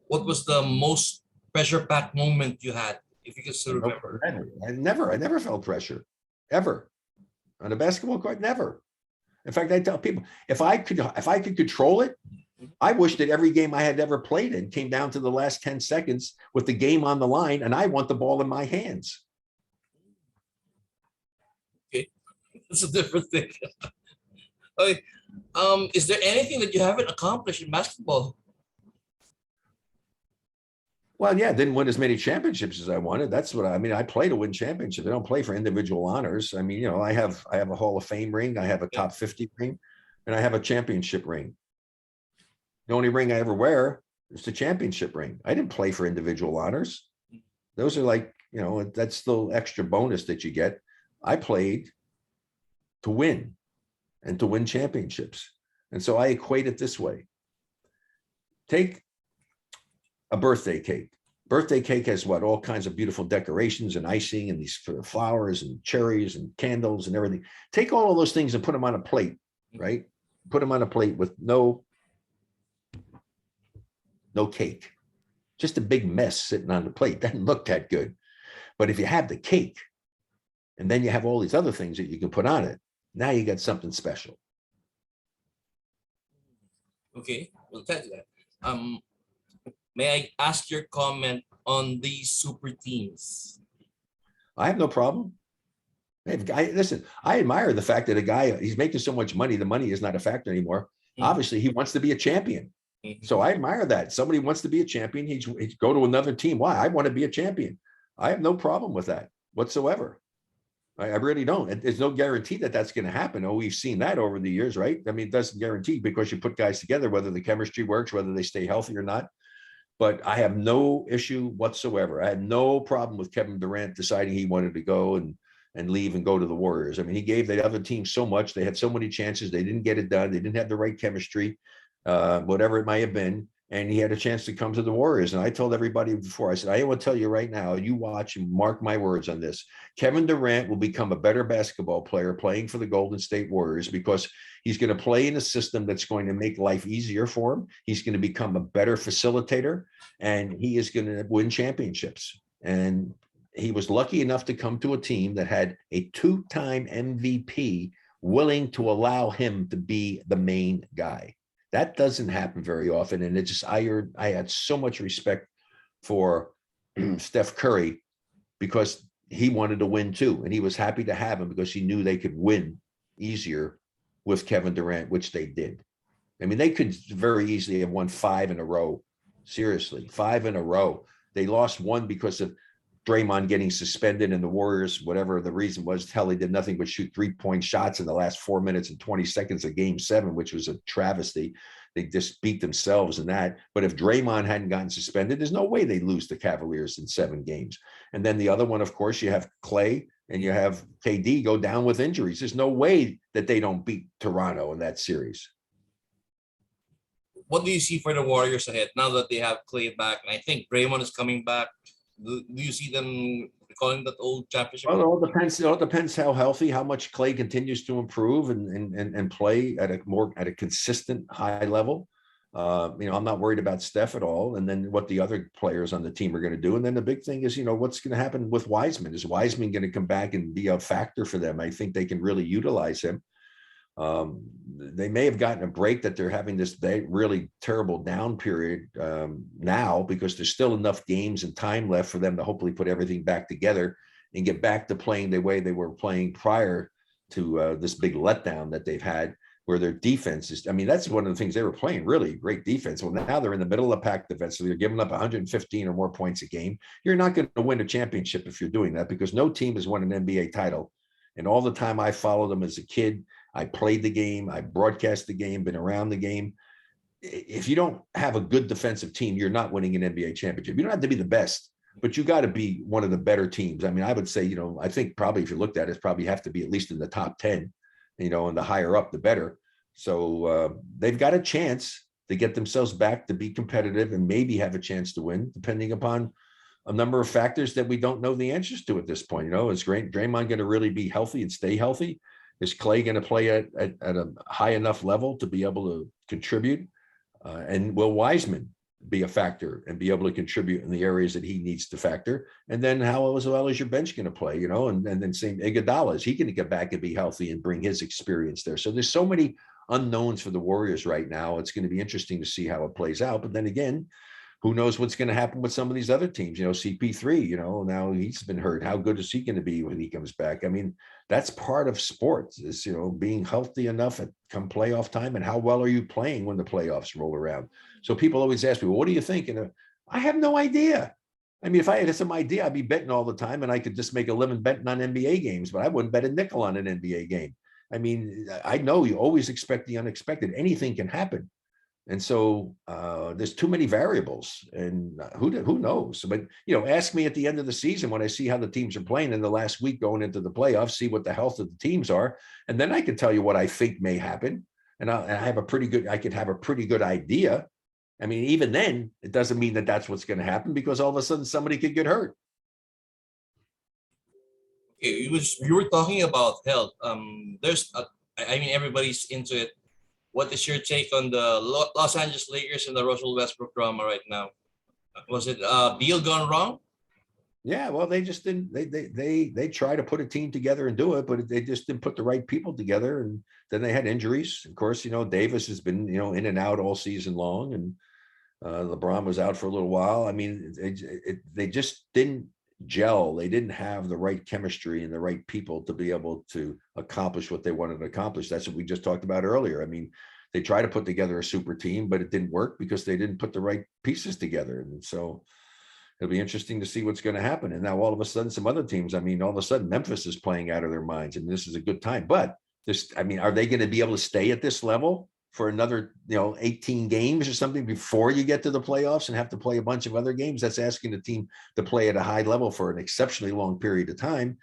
What was the most pressure-packed moment you had, if you can still remember? I never felt pressure, ever, on a basketball court. Never. In fact, I tell people, if I could control it, I wish that every game I had ever played in came down to the last 10 seconds with the game on the line, and I want the ball in my hands. Okay, that's a different thing. Okay. Is there anything that you haven't accomplished in basketball? Well, yeah, didn't win as many championships as I wanted. That's what I mean. I play to win championships. I don't play for individual honors. I mean, I have a Hall of Fame ring. I have a top 50 ring, and I have a championship ring. The only ring I ever wear is the championship ring. I didn't play for individual honors. Those are like, that's the extra bonus that you get. I played to win and to win championships. And so I equate it this way. Take a birthday cake. Birthday cake has all kinds of beautiful decorations and icing and these flowers and cherries and candles and everything. Take all of those things and put them on a plate, right? Put them on a plate with no cake. Just a big mess sitting on the plate. Doesn't look that good. But if you have the cake and then you have all these other things that you can put on it, now you got something special. Okay, we'll tell you that. May I ask your comment on these super teams? I have no problem. Listen, I admire the fact that a guy, he's making so much money, the money is not a factor anymore. Mm-hmm. Obviously, he wants to be a champion. Mm-hmm. So I admire that. Somebody wants to be a champion. He'd go to another team. Why? I want to be a champion. I have no problem with that whatsoever. I really don't. There's no guarantee that that's going to happen. Oh, we've seen that over the years, right? I mean, it doesn't guarantee, because you put guys together, whether the chemistry works, whether they stay healthy or not. But I have no issue whatsoever. I had no problem with Kevin Durant deciding he wanted to go and leave and go to the Warriors. I mean, he gave the other team so much. They had so many chances. They didn't get it done. They didn't have the right chemistry, whatever it might have been. and he had a chance to come to the Warriors. And I told everybody before, I said, I will tell you right now, you watch and mark my words on this. Kevin Durant will become a better basketball player playing for the Golden State Warriors because he's going to play in a system that's going to make life easier for him. He's going to become a better facilitator, and he is going to win championships. And he was lucky enough to come to a team that had a 2-time MVP willing to allow him to be the main guy. That doesn't happen very often. And I had so much respect for Steph Curry because he wanted to win too. And he was happy to have him because he knew they could win easier with Kevin Durant, which they did. I mean, they could very easily have won 5 in a row. Seriously, 5 in a row. They lost one because of Draymond getting suspended, and the Warriors, whatever the reason was, hell, they did nothing but shoot 3-point shots in the last 4 minutes and 20 seconds of Game 7, which was a travesty. They just beat themselves in that. But if Draymond hadn't gotten suspended, there's no way they'd lose the Cavaliers in 7 games. And then the other one, of course, you have Clay and you have KD go down with injuries. There's no way that they don't beat Toronto in that series. What do you see for the Warriors ahead now that they have Clay back? And I think Draymond is coming back. Do you see them calling that old championship? Well, it all depends. It all depends how healthy, how much Clay continues to improve and play at a consistent high level. I'm not worried about Steph at all. And then what the other players on the team are going to do. And then the big thing is, what's going to happen with Wiseman? Is Wiseman going to come back and be a factor for them? I think they can really utilize him. They may have gotten a break that they're having this really terrible down period now because there's still enough games and time left for them to hopefully put everything back together and get back to playing the way they were playing prior to this big letdown that they've had, where their defense is, that's one of the things they were playing, really great defense. Well, now they're in the middle of the pack defensively. They're giving up 115 or more points a game. You're not going to win a championship if you're doing that because no team has won an NBA title. And all the time I followed them as a kid, I played the game, I broadcast the game, been around the game. If you don't have a good defensive team, you're not winning an NBA championship. You don't have to be the best, but you got to be one of the better teams. I would say, I think probably if you looked at it, probably have to be at least in the top 10, and the higher up, the better. So they've got a chance to get themselves back to be competitive and maybe have a chance to win, depending upon a number of factors that we don't know the answers to at this point. Is Draymond going to really be healthy and stay healthy? Is Clay going to play at a high enough level to be able to contribute? And will Wiseman be a factor and be able to contribute in the areas that he needs to factor? And then how as well is your bench going to play? And then same Iguodala, is he going to get back and be healthy and bring his experience there? So there's so many unknowns for the Warriors right now. It's going to be interesting to see how it plays out. But then again, who knows what's going to happen with some of these other teams? CP3, now he's been hurt. How good is he going to be when he comes back? That's part of sports is, being healthy enough at come playoff time, and how well are you playing when the playoffs roll around? So people always ask me, well, what do you think? And I have no idea. If I had some idea, I'd be betting all the time and I could just make a living betting on NBA games, but I wouldn't bet a nickel on an NBA game. I know you always expect the unexpected. Anything can happen. And so there's too many variables, and who knows? But, ask me at the end of the season when I see how the teams are playing in the last week going into the playoffs, see what the health of the teams are. And then I can tell you what I think may happen. And I could have a pretty good idea. Even then, it doesn't mean that that's what's going to happen because all of a sudden somebody could get hurt. You were talking about health. Everybody's into it. What is your take on the Los Angeles Lakers and the Russell Westbrook drama right now? Was it Beal gone wrong? Yeah, well, they just didn't. They try to put a team together and do it, but they just didn't put the right people together. And then they had injuries. Of course, Davis has been in and out all season long, and LeBron was out for a little while. They just didn't gel. They didn't have the right chemistry and the right people to be able to accomplish what they wanted to accomplish. That's what we just talked about earlier. They tried to put together a super team, but it didn't work because they didn't put the right pieces together. And so it'll be interesting to see what's going to happen. And now all of a sudden, some other teams, all of a sudden Memphis is playing out of their minds. This is a good time, but are they going to be able to stay at this level for another, 18 games or something before you get to the playoffs and have to play a bunch of other games? That's asking the team to play at a high level for an exceptionally long period of time.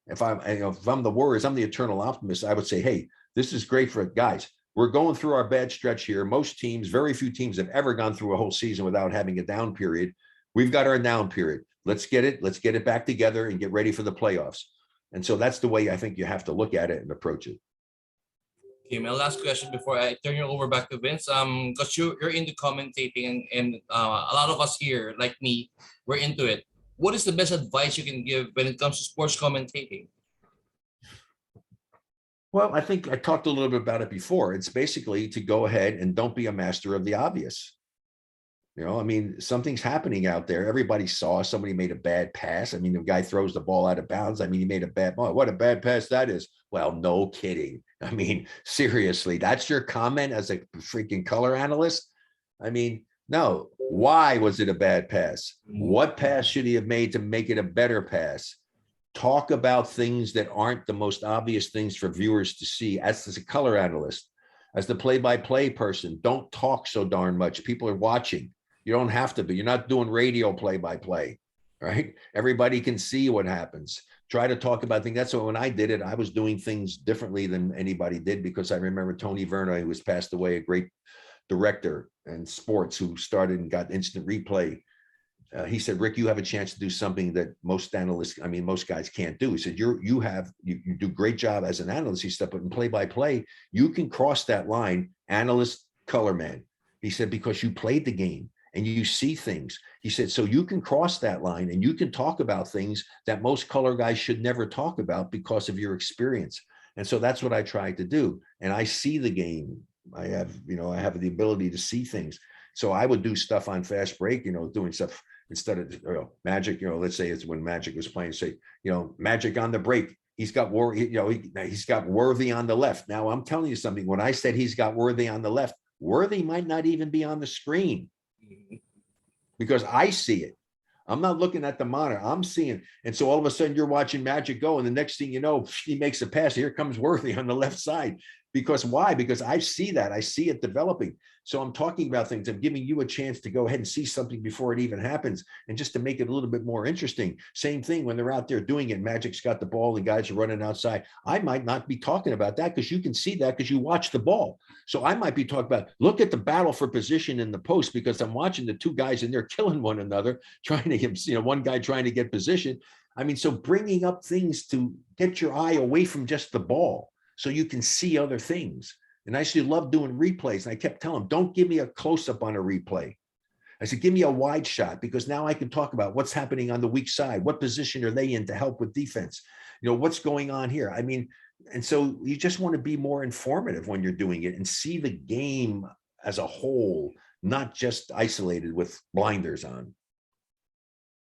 If I'm the Warriors, I'm the eternal optimist. I would say, hey, this is great for guys. we're going through our bad stretch here. Most teams, very few teams have ever gone through a whole season without having a down period. We've got our down period. Let's get it back together and get ready for the playoffs. And so that's the way I think you have to look at it and approach it. Okay, my last question before I turn you over back to Vince. Because you're into commentating and a lot of us here, like me, we're into it. What is the best advice you can give when it comes to sports commentating? Well, I think I talked a little bit about it before. It's basically to go ahead and don't be a master of the obvious. You know, I mean, something's happening out there. Everybody saw somebody made a bad pass. I mean, the guy throws the ball out of bounds. I mean, he made a bad ball. What a bad pass that is. Well, no kidding. I mean, seriously, that's your comment as a freaking color analyst? I mean, no. Why was it a bad pass? What pass should he have made to make it a better pass? Talk about things that aren't the most obvious things for viewers to see. As a color analyst, as the play-by-play person, don't talk so darn much. People are watching. You don't have to be. You're not doing radio play-by-play, right? Everybody can see what happens. Try to talk about things. That's why when I did it, I was doing things differently than anybody did, because I remember Tony Verna, who was passed away, a great director in sports who started and got instant replay. He said, Rick, you have a chance to do something that most analysts, I mean, most guys can't do. He said, you do a great job as an analyst. He said, but in play-by-play, you can cross that line, analyst, color man. He said, because you played the game and you see things. He said, so you can cross that line and you can talk about things that most color guys should never talk about because of your experience. And so that's what I tried to do. And I see the game. I have the ability to see things. So I would do stuff on fast break, doing stuff instead of Magic, let's say it's when Magic was playing, say, Magic on the break. He's got he's got Worthy on the left. Now I'm telling you something. When I said he's got Worthy on the left, Worthy might not even be on the screen because I see it. I'm not looking at the monitor. I'm seeing. And so all of a sudden you're watching Magic go. And the next thing you know, he makes a pass. Here comes Worthy on the left side. Because why? Because I see that. I see it developing. So I'm talking about things. I'm giving you a chance to go ahead and see something before it even happens. And just to make it a little bit more interesting. Same thing when they're out there doing it. Magic's got the ball and guys are running outside. I might not be talking about that because you can see that because you watch the ball. So I might be talking about, look at the battle for position in the post because I'm watching the two guys and they're killing one another, trying to get, one guy trying to get position. I mean, so bringing up things to get your eye away from just the ball so you can see other things. And I used to love doing replays. And I kept telling them, don't give me a close-up on a replay. I said, give me a wide shot because now I can talk about what's happening on the weak side. What position are they in to help with defense? What's going on here? I mean, and so you just want to be more informative when you're doing it and see the game as a whole, not just isolated with blinders on.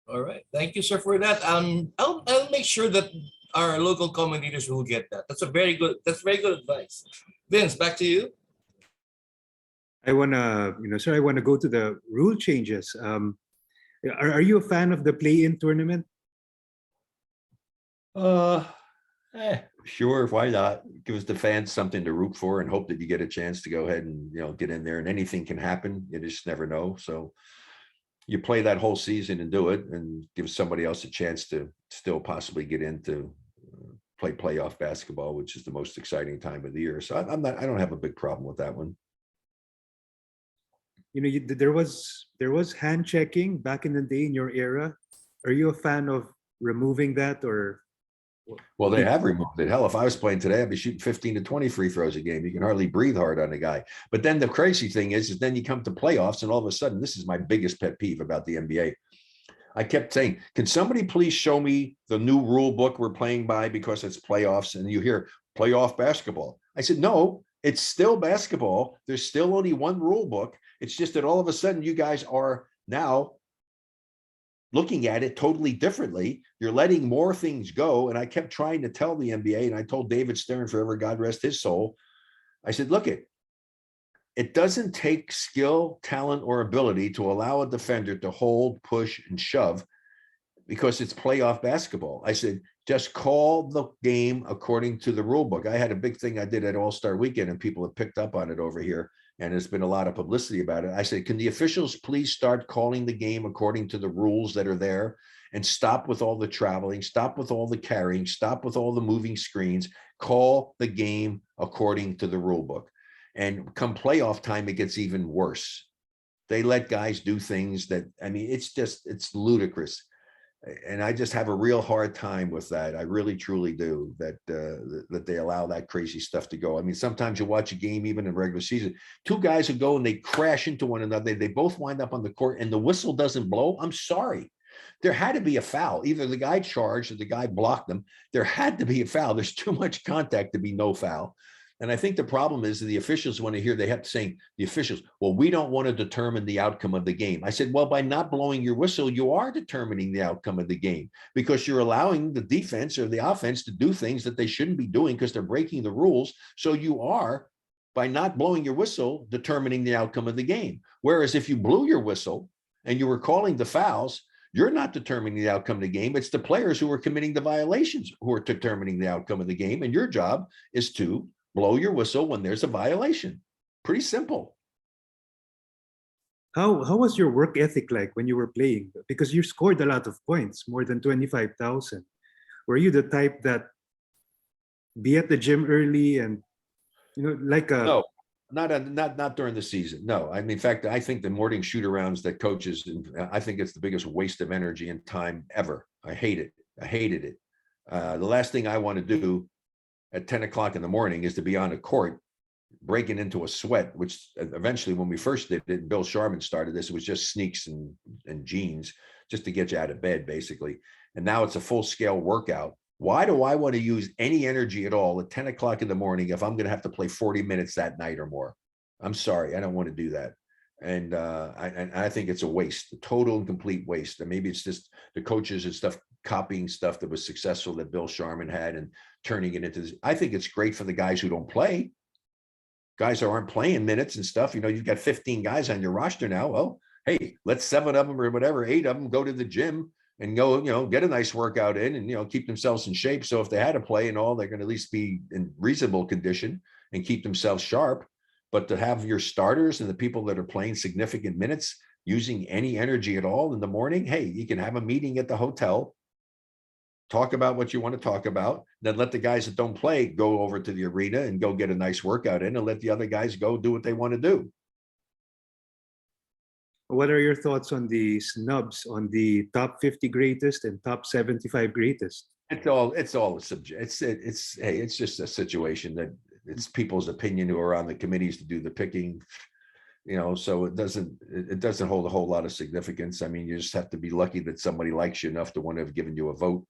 All right. Thank you, sir, for that. I'll make sure that our local commentators will get that. That's very good advice. Vince, back to you. I wanna, sir, I wanna go to the rule changes. Are you a fan of the play-in tournament? Sure, why not? Gives the fans something to root for and hope that you get a chance to go ahead and get in there, and anything can happen. You just never know. So you play that whole season and do it and give somebody else a chance to still possibly get into play playoff basketball, which is the most exciting time of the year. So I don't have a big problem with that one. There was hand checking back in the day in your era. Are you a fan of removing that or? Well, they have removed it. Hell, if I was playing today, I'd be shooting 15 to 20 free throws a game. You can hardly breathe hard on a guy. But then the crazy thing is then you come to playoffs and all of a sudden, this is my biggest pet peeve about the NBA. I kept saying, can somebody please show me the new rule book we're playing by because it's playoffs and you hear playoff basketball. I said, no, it's still basketball. There's still only one rule book. It's just that all of a sudden you guys are now looking at it totally differently. You're letting more things go. And I kept trying to tell the NBA, and I told David Stern, forever God rest his soul, I said, look, it doesn't take skill, talent, or ability to allow a defender to hold, push, and shove because it's playoff basketball. I said, just call the game according to the rule book. I had a big thing I did at All-Star Weekend, and people have picked up on it over here, and there's been a lot of publicity about it. I said, can the officials please start calling the game according to the rules that are there and stop with all the traveling, stop with all the carrying, stop with all the moving screens, call the game according to the rule book. And come playoff time, it gets even worse. They let guys do things that, I mean, it's ludicrous. And I just have a real hard time with that. I really, truly do, that they allow that crazy stuff to go. I mean, sometimes you watch a game, even in regular season, two guys who go and they crash into one another. They both wind up on the court and the whistle doesn't blow. I'm sorry. There had to be a foul. Either the guy charged or the guy blocked them. There had to be a foul. There's too much contact to be no foul. And I think the problem is that the officials want to hear, they have to say, the officials, well, we don't want to determine the outcome of the game. I said, well, by not blowing your whistle, you are determining the outcome of the game because you're allowing the defense or the offense to do things that they shouldn't be doing because they're breaking the rules. So you are, by not blowing your whistle, determining the outcome of the game. Whereas if you blew your whistle and you were calling the fouls, you're not determining the outcome of the game. It's the players who are committing the violations who are determining the outcome of the game. And your job is to blow your whistle when there's a violation. Pretty simple. How was your work ethic like when you were playing? Because you scored a lot of points, more than 25,000. Were you the type that be at the gym early and, like a... No, not during the season. No, I mean, in fact, I think the morning shoot arounds that coaches, I think it's the biggest waste of energy and time ever. I hate it. I hated it. The last thing I want to do at 10 o'clock in the morning is to be on a court breaking into a sweat, which eventually when we first did it, Bill Sharman started this, it was just sneaks and jeans just to get you out of bed, basically. And now it's a full scale workout. Why do I want to use any energy at all at 10 o'clock in the morning if I'm going to have to play 40 minutes that night or more? I'm sorry, I don't want to do that. And I think it's a waste, a total and complete waste. And maybe it's just the coaches and stuff copying stuff that was successful that Bill Sharman had and turning it into this. I think it's great for the guys who don't play. Guys who aren't playing minutes and stuff. You've got 15 guys on your roster now. Well, hey, let 7 of them or whatever, 8 of them go to the gym and go, get a nice workout in and, keep themselves in shape. So if they had to play and all, they're going to at least be in reasonable condition and keep themselves sharp. But to have your starters and the people that are playing significant minutes using any energy at all in the morning, hey, you can have a meeting at the hotel, talk about what you want to talk about, then let the guys that don't play go over to the arena and go get a nice workout in and let the other guys go do what they want to do. What are your thoughts on the snubs on the top 50 greatest and top 75 greatest? It's all a subject. It's just a situation that it's people's opinion who are on the committees to do the picking, so it doesn't hold a whole lot of significance. I mean, you just have to be lucky that somebody likes you enough to want to have given you a vote.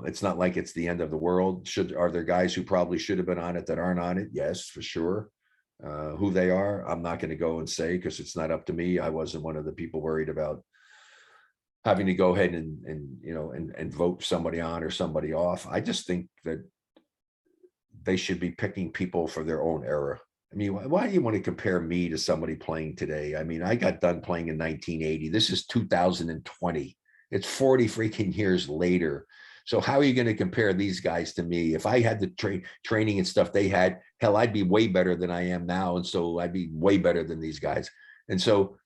It's not like it's the end of the world. Are there guys who probably should have been on it that aren't on it? Yes, for sure. Who they are, I'm not going to go and say because it's not up to me. I wasn't one of the people worried about having to go ahead and vote somebody on or somebody off. I just think that they should be picking people for their own era. I mean, why do you want to compare me to somebody playing today? I mean, I got done playing in 1980. This is 2020. It's 40 freaking years later. So how are you going to compare these guys to me? If I had the training and stuff they had, hell, I'd be way better than I am now. And so I'd be way better than these guys. And so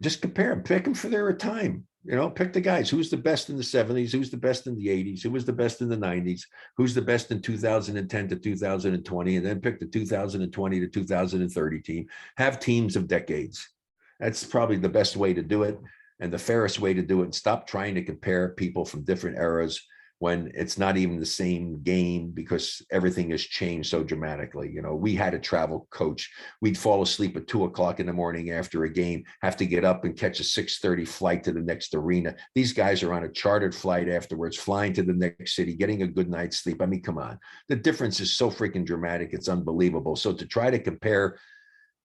just compare them, pick them for their time. Pick the guys. Who's the best in the 70s? Who's the best in the 80s? Who was the best in the 90s? Who's the best in 2010 to 2020? And then pick the 2020 to 2030 team. Have teams of decades. That's probably the best way to do it and the fairest way to do it. And stop trying to compare people from different eras when it's not even the same game because everything has changed so dramatically. We had a travel coach. We'd fall asleep at 2 o'clock in the morning after a game, have to get up and catch a 6:30 flight to the next arena. These guys are on a chartered flight afterwards, flying to the next city, getting a good night's sleep. I mean, come on. The difference is so freaking dramatic. It's unbelievable. So to try to compare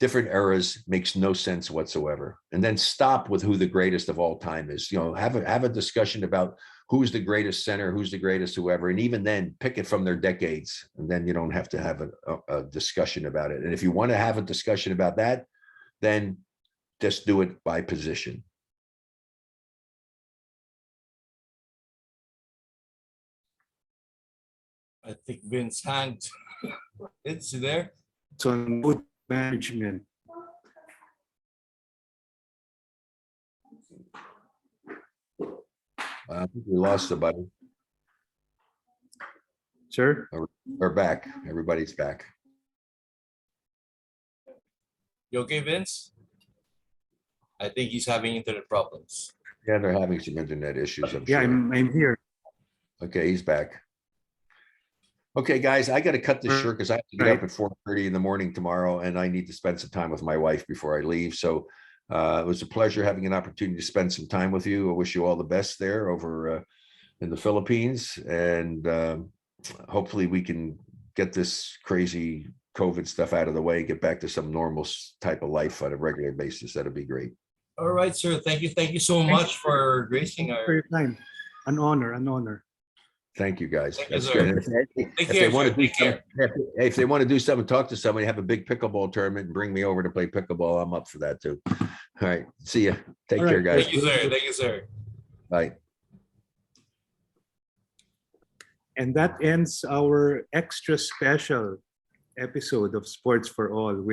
different eras makes no sense whatsoever. And then stop with who the greatest of all time is. Have a discussion about who's the greatest center, who's the greatest whoever, and even then pick it from their decades. And then you don't have to have a discussion about it. And if you want to have a discussion about that, then just do it by position. I think Vince hanged. It's there. It's on mood management. I think we lost somebody. Sir? We're back. Everybody's back. You okay, Vince? I think he's having internet problems. Yeah, they're having some internet issues, I'm Yeah, sure. I'm here. Okay, he's back. Okay, guys, I got to cut this short because I have to get up at 4:30 in the morning tomorrow, and I need to spend some time with my wife before I leave. So it was a pleasure having an opportunity to spend some time with you. I wish you all the best there over in the Philippines, and hopefully we can get this crazy COVID stuff out of the way, get back to some normal type of life on a regular basis. That'd be great. All right, sir. Thank you. Thank you so much for gracing For our. your time. An honor, an honor. Thank you, guys. Thank you, That's sir. good. Take If care, they want sir. to do Take care. if they want to do something, talk to somebody, have a big pickleball tournament, and bring me over to play pickleball. I'm up for that too. All right. See ya. Take All care, right. guys. Thank you, sir. Thank you, sir. Bye. And that ends our extra special episode of Sports for All with